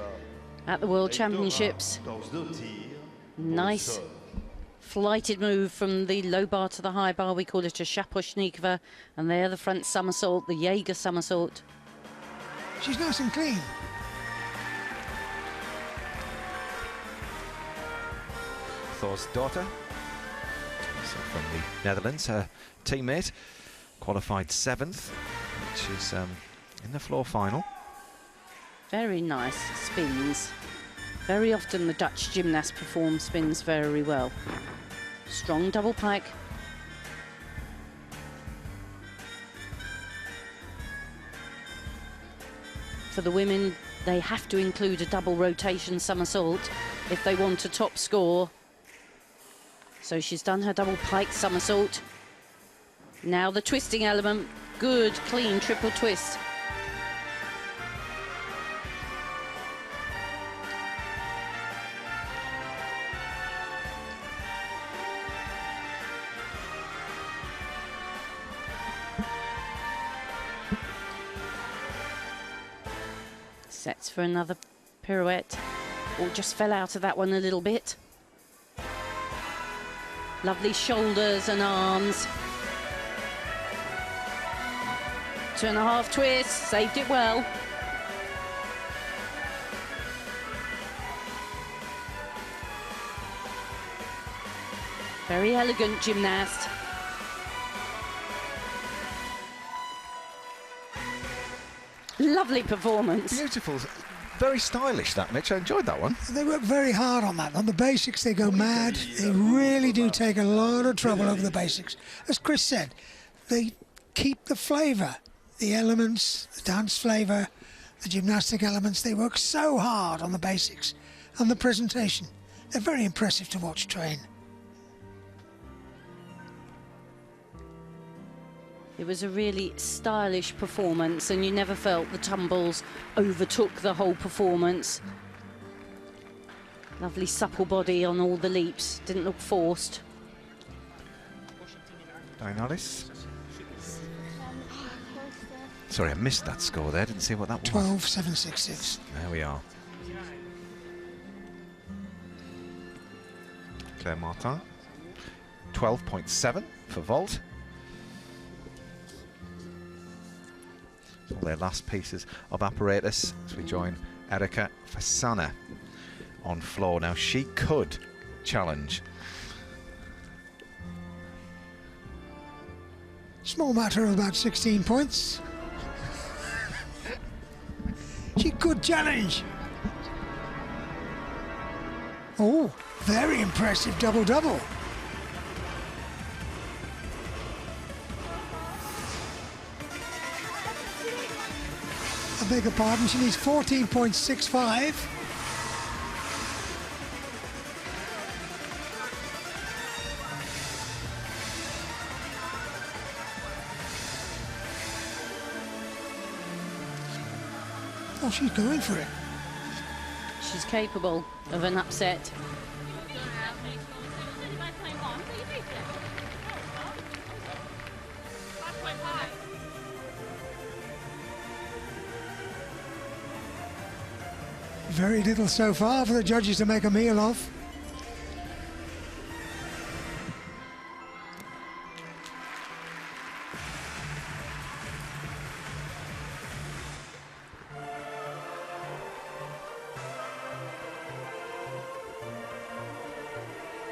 at the World Championships. Nice flighted move from the low bar to the high bar. We call it a shaposhnikova, and there the front somersault, the Jaeger somersault. She's nice and clean. Thor's daughter, so from the Netherlands, her teammate, qualified 7th, which is in the floor final. Very nice spins. Very often the Dutch gymnasts perform spins very well. Strong double pike. For the women, they have to include a double rotation somersault if they want a top score. So she's done her double pike somersault. Now the twisting element. Good, clean triple twist. Sets for another pirouette. Or just fell out of that one a little bit. Lovely shoulders and arms. 2.5 twists, saved it well. Very elegant gymnast. Lovely performance. Beautiful. Very stylish, that, Mitch. I enjoyed that one. They work very hard on that. On the basics, they go mad. They really do take a lot of trouble over the basics. As Chris said, they keep the flavour, the elements, the dance flavour, the gymnastic elements. They work so hard on the basics and the presentation. They're very impressive to watch train. It was a really stylish performance, and you never felt the tumbles overtook the whole performance. Lovely supple body on all the leaps, didn't look forced. Dianalis. Sorry, I missed that score there, didn't see what that was. 12.766. There we are. Claire Martin. 12.7 for vault. All their last pieces of apparatus as we join Erika Fasana on floor. Now she could challenge. Small matter of about 16 points. She could challenge. Oh, very impressive double-double. I beg your pardon, she needs 14.65. Oh, she's going for it. She's capable of an upset. Very little so far for the judges to make a meal of.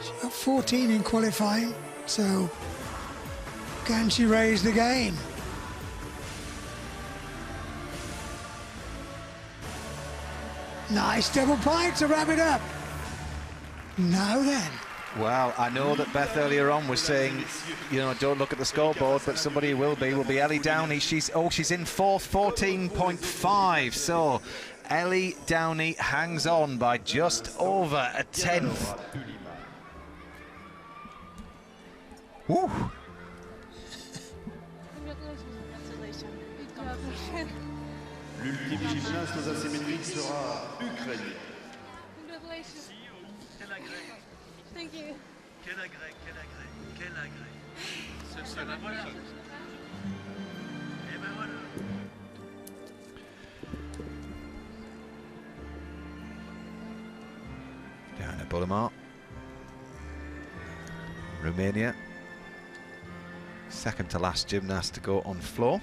She got 14 in qualifying, so can she raise the game? Nice double pike to wrap it up. Now then. Well, I know that Beth earlier on was saying, you know, don't look at the scoreboard, but somebody will be Ellie Downey. She's in fourth, 14.5. So Ellie Downey hangs on by just over a tenth. Woo! L'ultime gymnaste aux asymétriques sera ukrainien. Thank you. Quel agrès, quel agrès, quel agrès. C'est la voilà. Et ben voilà. Diana Bullimar, Romania, second to last gymnast to go on floor.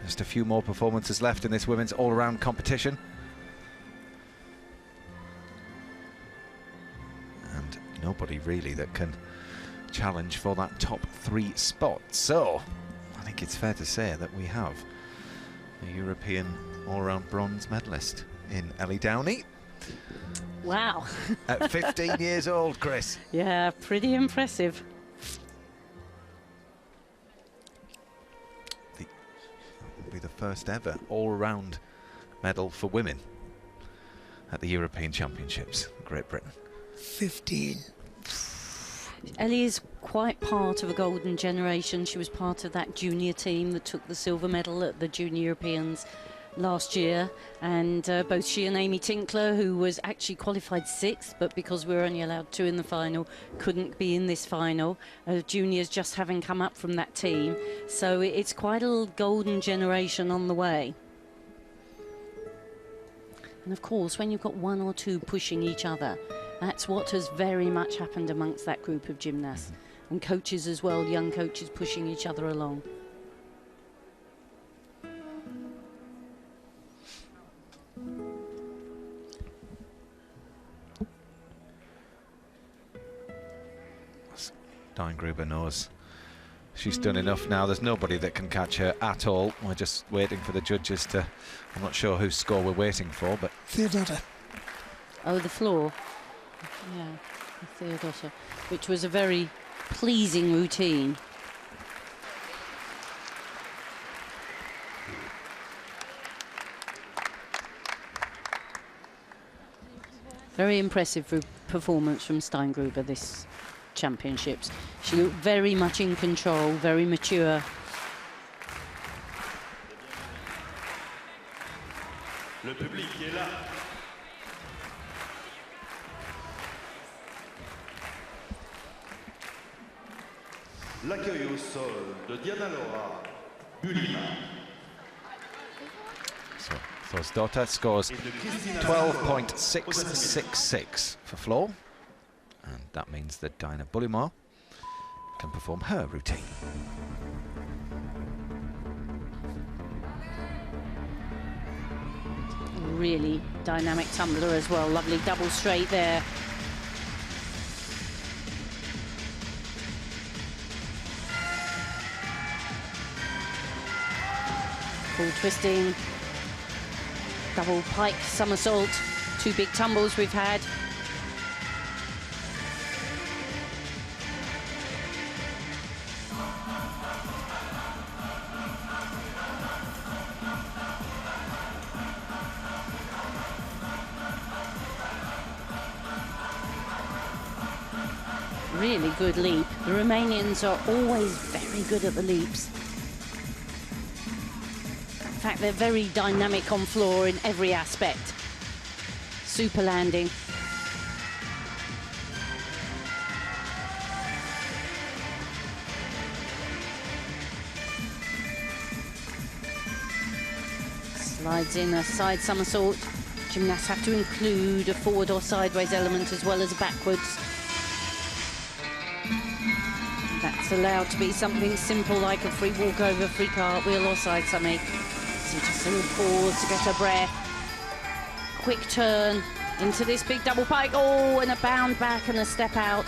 Just a few more performances left in this women's all-around competition. And nobody really that can challenge for that top 3 spot. So I think it's fair to say that we have a European all-around bronze medalist in Ellie Downey. Wow. At 15 years old, Chris. Yeah, pretty impressive. Will be the first ever all-round medal for women at the European Championships, Great Britain. 15. Ellie is quite part of a golden generation. She was part of that junior team that took the silver medal at the Junior Europeans last year, and both she and Amy Tinkler, who was actually qualified 6th, but because we were only allowed 2 in the final, couldn't be in this final. Juniors just having come up from that team, so it's quite a little golden generation on the way. And of course, when you've got 1 or 2 pushing each other, that's what has very much happened amongst that group of gymnasts, and coaches as well, young coaches pushing each other along. Gruber knows she's done enough now. There's nobody that can catch her at all. We're just waiting for the judges to... I'm not sure whose score we're waiting for, but... Theodota. Oh, the floor. Yeah, Theodota, which was a very pleasing routine. Very impressive performance from Steingruber this championships. She looked very much in control, very mature. Le public est là. L'accueil au sol de Diana Laura Bulima. So Theodota scores 12.666 for floor. And that means that Diana Bullimar can perform her routine. Really dynamic tumbler as well. Lovely double straight there. Full twisting. Double pike somersault. 2 big tumbles we've had. Really good leap. The Romanians are always very good at the leaps. In fact, they're very dynamic on floor in every aspect. Super landing. Slides in a side somersault. Gymnasts have to include a forward or sideways element as well as backwards. That's allowed to be something simple like a free walkover, free cartwheel or side somersault. So just a little pause to get her breath. Quick turn, into this big double pike. Oh, and a bound back and a step out.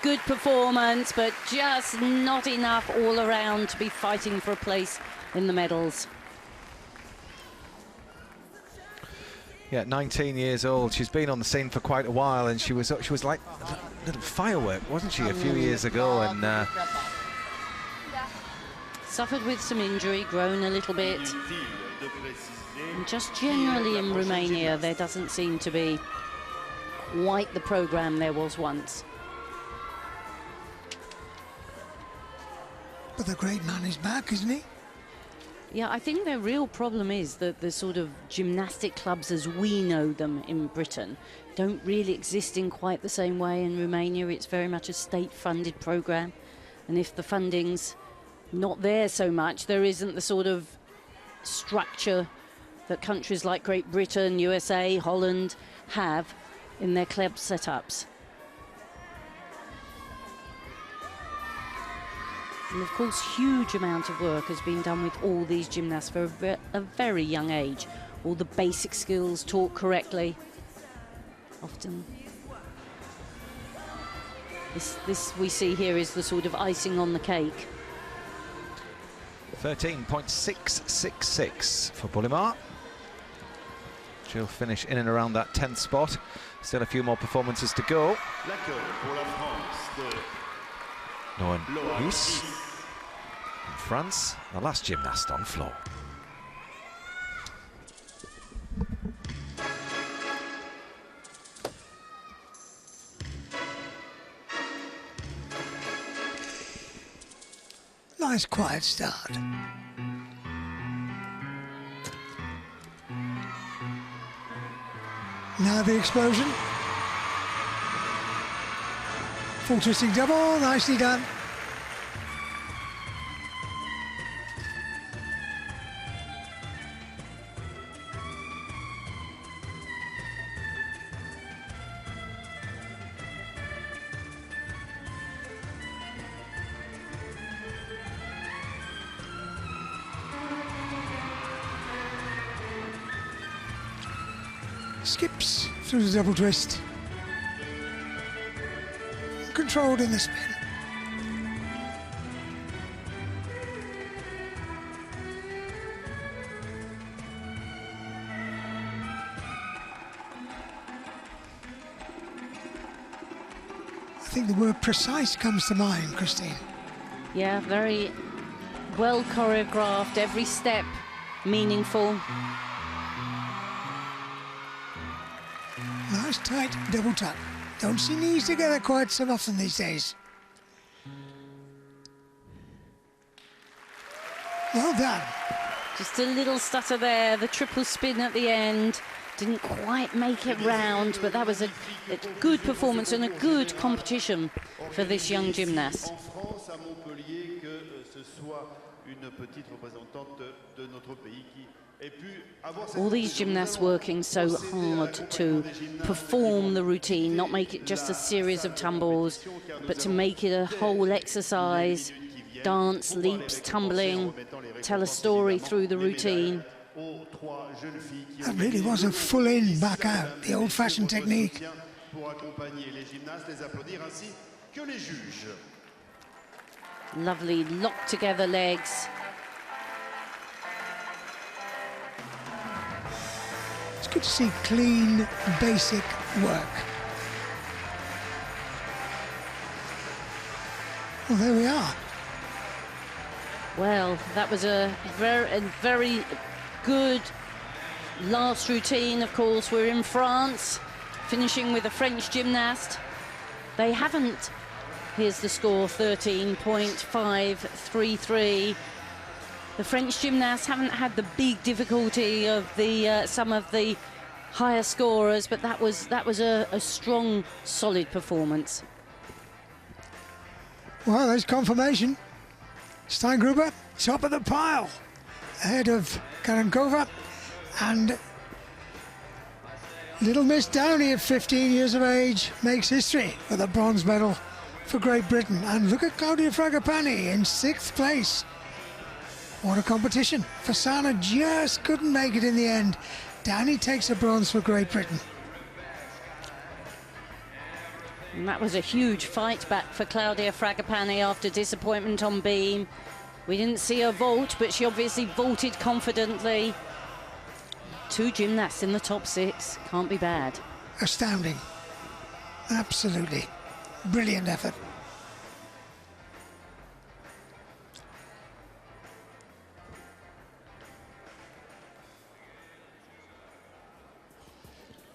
Good performance, but just not enough all around to be fighting for a place in the medals. Yeah, 19 years old. She's been on the scene for quite a while, and she was like a little firework, wasn't she, a few years ago? And suffered with some injury, grown a little bit. And just generally in Romania, there doesn't seem to be quite the programme there was once. But the great man is back, isn't he? Yeah, I think their real problem is that the sort of gymnastic clubs as we know them in Britain don't really exist in quite the same way in Romania. It's very much a state-funded programme. And if the funding's not there so much, there isn't the sort of structure that countries like Great Britain, USA, Holland have in their club setups. And of course, huge amount of work has been done with all these gymnasts for a very young age. All the basic skills taught correctly. Often, this we see here is the sort of icing on the cake. 13.666 for Boulimar. She'll finish in and around that 10th spot. Still a few more performances to go. Noan Huys from France, the last gymnast on floor. Nice quiet start. Now the explosion. Full twisting double, nicely done. Skips through the double twist. Controlled in the spin. I think the word precise comes to mind, Christine. Yeah, very well choreographed, every step meaningful. Nice tight double tuck. Don't see knees together quite so often these days. Well done. Just a little stutter there, the triple spin at the end. Didn't quite make it round, but that was a good performance and a good competition for this young gymnast. All these gymnasts working so hard to perform the routine, not make it just a series of tumbles, but to make it a whole exercise, dance, leaps, tumbling, tell a story through the routine. That really was a full in, back out, the old-fashioned technique. Lovely locked together legs. It's good to see clean, basic work. Well, there we are. Well, that was a very good last routine. Of course, we're in France, finishing with a French gymnast. They haven't, here's the score, 13.533. The French gymnasts haven't had the big difficulty of the some of the higher scorers, but that was a strong, solid performance. Well, there's confirmation. Steingruber, top of the pile, ahead of Karankova, and little Miss Downey at 15 years of age makes history with a bronze medal for Great Britain. And look at Claudia Fragapane in 6th place. What a competition. Fasana just couldn't make it in the end. Downey takes a bronze for Great Britain. And that was a huge fight back for Claudia Fragapane after disappointment on beam. We didn't see her vault, but she obviously vaulted confidently. 2 gymnasts in the top 6. Can't be bad. Astounding. Absolutely. Brilliant effort.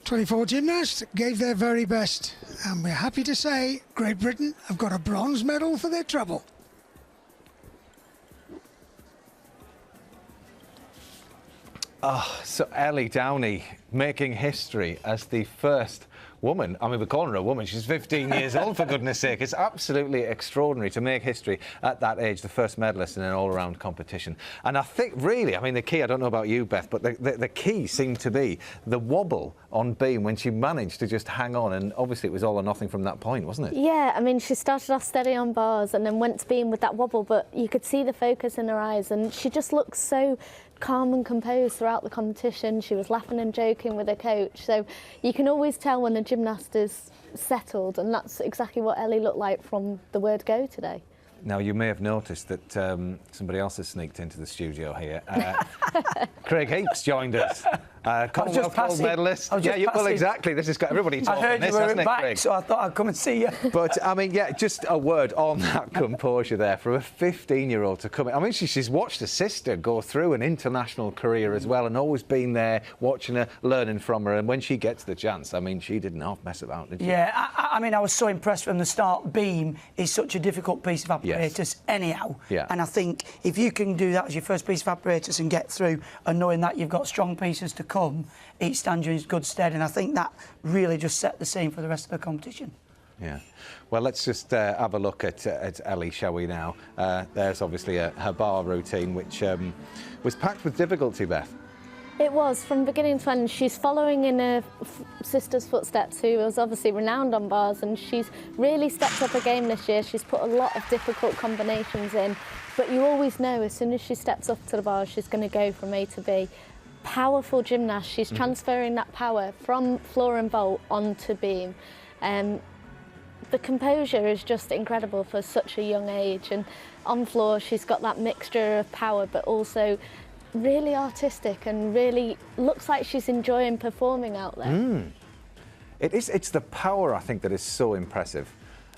"24 gymnasts gave their very best, and we're happy to say Great Britain have got a bronze medal for their trouble." Oh, so Ellie Downey making history as the first woman. I mean, we're calling her a woman. She's 15 years old, for goodness sake. It's absolutely extraordinary to make history at that age, the first medalist in an all-around competition. And I think, really, I mean, the key, I don't know about you, Beth, but the key seemed to be the wobble on beam when she managed to just hang on. And obviously it was all or nothing from that point, wasn't it? Yeah, I mean, she started off steady on bars and then went to beam with that wobble, but you could see the focus in her eyes, and she just looked so calm and composed throughout the competition. She was laughing and joking with her coach, so you can always tell when a gymnast is settled, and that's exactly what Ellie looked like from the word go today. Now, you may have noticed that somebody else has sneaked into the studio here. Craig Heaps joined us. Commonwealth gold medalist. Well, exactly. This has got everybody talking. I heard you were back, Craig? so I thought I'd come and see you. But, I mean, yeah, just a word on that composure there for a 15-year-old to come in. I mean, she's watched her sister go through an international career as well and always been there, watching her, learning from her. And when she gets the chance, I mean, she didn't half mess about, did she? Yeah, I mean, I was so impressed from the start. Beam is such a difficult piece of apparatus anyhow. Yeah. And I think if you can do that as your first piece of apparatus and get through, and knowing that you've got strong pieces to come, it stands you in good stead. And I think that really just set the scene for the rest of the competition. Yeah. Well, let's just have a look at Ellie, shall we now? There's obviously her bar routine, which was packed with difficulty, Beth. It was, from beginning to end. She's following in her sister's footsteps, who was obviously renowned on bars, and she's really stepped up her game this year. She's put a lot of difficult combinations in, but you always know as soon as she steps up to the bar, she's going to go from A to B. Powerful gymnast. She's transferring that power from floor and vault onto beam. The composure is just incredible for such a young age, and on floor she's got that mixture of power but also really artistic, and really looks like she's enjoying performing out there. It's the power, I think, that is so impressive.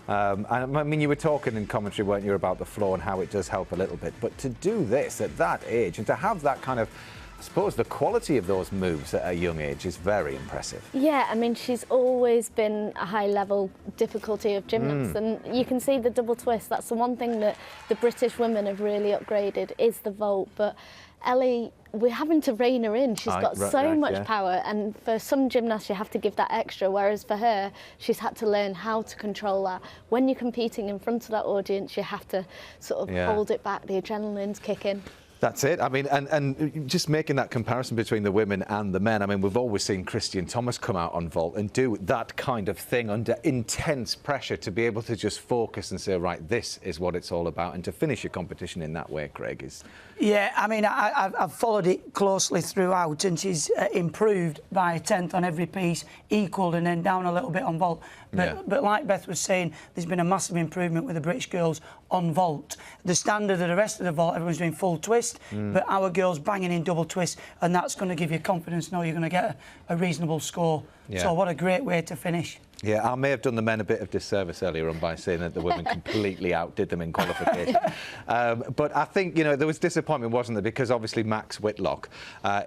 And I mean, you were talking in commentary, weren't you, about the floor and how it does help a little bit, but to do this at that age and to have that kind of, I suppose, the quality of those moves at a young age is very impressive. Yeah, I mean, she's always been a high-level difficulty of gymnasts, and you can see the double twist. That's the one thing that the British women have really upgraded, is the vault. But Ellie, we're having to rein her in. She's got so much power, and for some gymnasts you have to give that extra, whereas for her, she's had to learn how to control that. When you're competing in front of that audience, you have to sort of hold it back. The adrenaline's kicking. That's it. I mean, and just making that comparison between the women and the men. I mean, we've always seen Christian Thomas come out on vault and do that kind of thing under intense pressure, to be able to just focus and say, right, this is what it's all about, and to finish your competition in that way, Craig, is... Yeah, I mean, I've followed it closely throughout, and she's improved by a tenth on every piece, equalled and then down a little bit on vault. But like Beth was saying, there's been a massive improvement with the British girls on vault. The standard of the rest of the vault, everyone's doing full twist, but our girls banging in double twist, and that's going to give you confidence, know you're going to get a reasonable score. So what a great way to finish. Yeah, I may have done the men a bit of disservice earlier on by saying that the women completely outdid them in qualification. But I think, you know, there was disappointment, wasn't there? Because obviously Max Whitlock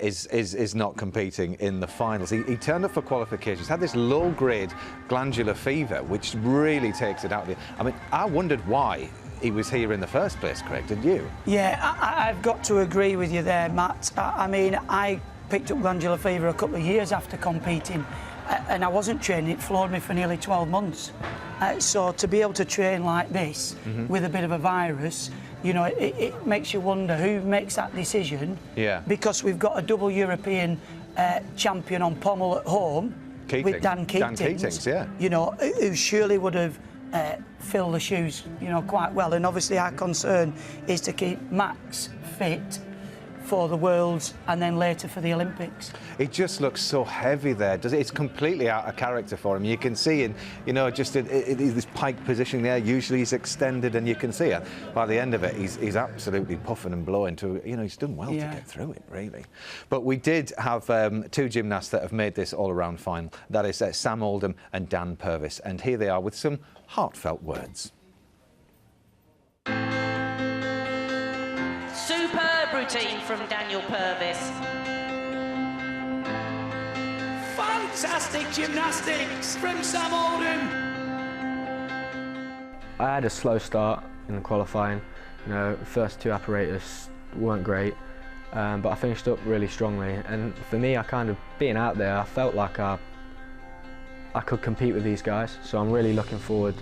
is not competing in the finals. He turned up for qualifications, had this low-grade glandular fever, which really takes it out of you. I mean, I wondered why he was here in the first place, Craig, did you? Yeah, I've got to agree with you there, Matt. I mean, I picked up glandular fever a couple of years after competing, and I wasn't training. It floored me for nearly 12 months. So to be able to train like this with a bit of a virus, you know, it makes you wonder who makes that decision. Yeah. Because we've got a double European champion on pommel at home with Dan Keatings. Dan Keatings, yeah. You know, who surely would have fill the shoes, you know, quite well. And obviously our concern is to keep Max fit for the Worlds and then later for the Olympics. It just looks so heavy there. It's completely out of character for him. You can see, just this pike position there. Usually he's extended, and you can see it. By the end of it, he's absolutely puffing and blowing. He's done well to get through it, really. But we did have two gymnasts that have made this all-around final. That is Sam Oldham and Dan Purvis. And here they are with some heartfelt words. Superb routine from Daniel Purvis. Fantastic gymnastics from Sam Oldham. I had a slow start in the qualifying. The first two apparatus weren't great, but I finished up really strongly. And for me, being out there, I felt like I could compete with these guys. So I'm really looking forward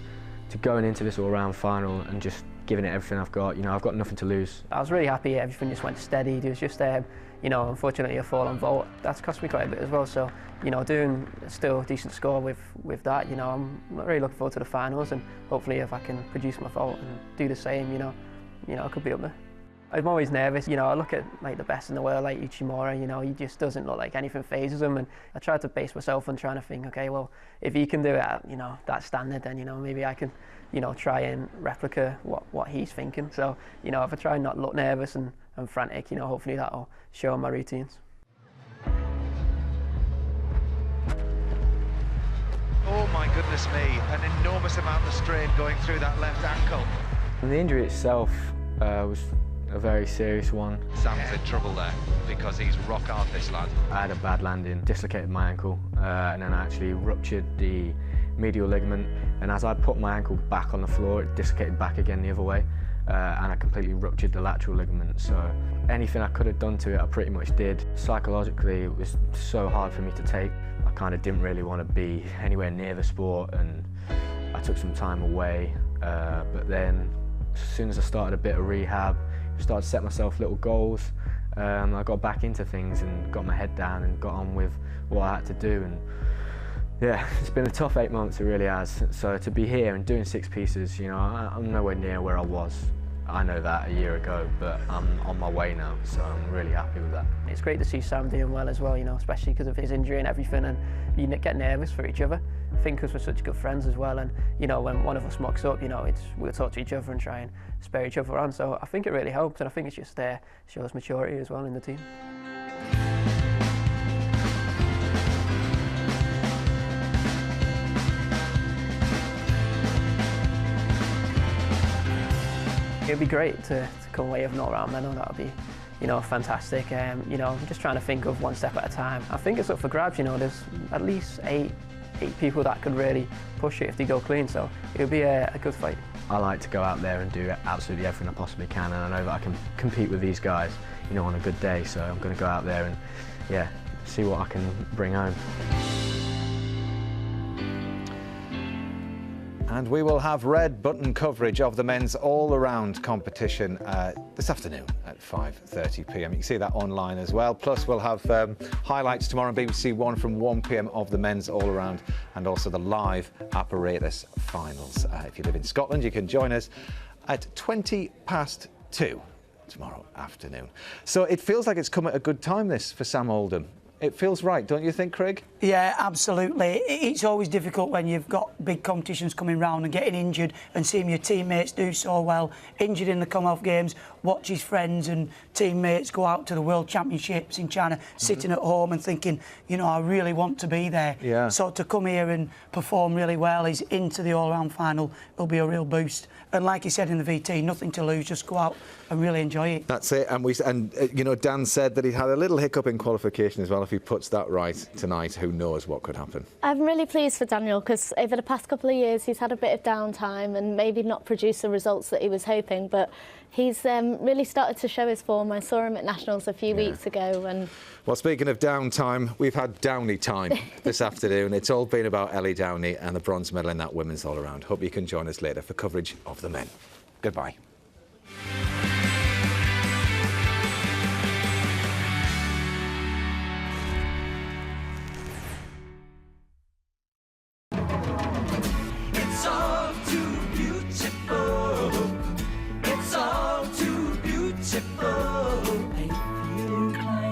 to going into this all-round final and just giving it everything I've got. I've got nothing to lose. I was really happy everything just went steady. There was just, unfortunately a fall on vault. That's cost me quite a bit as well, so, doing still a decent score with that, I'm really looking forward to the finals, and hopefully if I can produce my vault and do the same, I could be up there. I'm always nervous, I look at the best in the world, like Uchimura, he just doesn't look like anything phases him, and I try to base myself on trying to think, okay, well, if he can do it at, that standard, then, maybe I can, try and replicate what he's thinking. So, if I try and not look nervous and frantic, hopefully that'll show my routines. Oh my goodness me, an enormous amount of strain going through that left ankle. And the injury itself was a very serious one. Sam's in trouble there because he's rock hard, this lad. I had a bad landing, dislocated my ankle, and then I actually ruptured the medial ligament, and as I put my ankle back on the floor, it dislocated back again the other way, and I completely ruptured the lateral ligament. So anything I could have done to it, I pretty much did. Psychologically, it was so hard for me to take. I kind of didn't really want to be anywhere near the sport, and I took some time away, but then as soon as I started a bit of rehab, started to set myself little goals, I got back into things and got my head down and got on with what I had to do. And yeah, it's been a tough 8 months, it really has. So to be here and doing 6 pieces, I'm nowhere near where I was. I know that a year ago, but I'm on my way now, so I'm really happy with that. It's great to see Sam doing well as well, especially because of his injury and everything, and you get nervous for each other. I think because we're such good friends as well, and when one of us mucks up, we'll talk to each other and try and spare each other on. So I think it really helps, and I think it's just shows maturity as well in the team. It'd be great to come away with an all-round medal. That would be, fantastic. I'm just trying to think of one step at a time. I think it's up for grabs. There's at least eight people that could really push it if they go clean. So it would be a good fight. I like to go out there and do absolutely everything I possibly can, and I know that I can compete with these guys, on a good day. So I'm going to go out there and, see what I can bring home. And we will have red button coverage of the men's all-around competition this afternoon at 5:30 p.m. You can see that online as well. Plus, we'll have highlights tomorrow on BBC One from 1 p.m. of the men's all-around, and also the live apparatus finals. If you live in Scotland, you can join us at 2:20 tomorrow afternoon. So it feels like it's come at a good time, this, for Sam Oldham. It feels right, don't you think, Craig? Yeah, absolutely. It's always difficult when you've got big competitions coming round and getting injured and seeing your teammates do so well. Injured in the Commonwealth Games, watch his friends and teammates go out to the World Championships in China, sitting at home and thinking, I really want to be there. Yeah. So to come here and perform really well, he's into the all-round final, will be a real boost. And like he said in the VT, nothing to lose, just go out and really enjoy it. That's it. And Dan said that he had a little hiccup in qualification as well. If he puts that right tonight, who knows what could happen. I'm really pleased for Daniel because over the past couple of years he's had a bit of downtime and maybe not produced the results that he was hoping, but he's really started to show his form. I saw him at Nationals a few weeks ago. And well, speaking of downtime, we've had Downey time this afternoon. It's all been about Ellie Downey and the bronze medal in that women's all-around. Hope you can join us later for coverage of the men. Goodbye.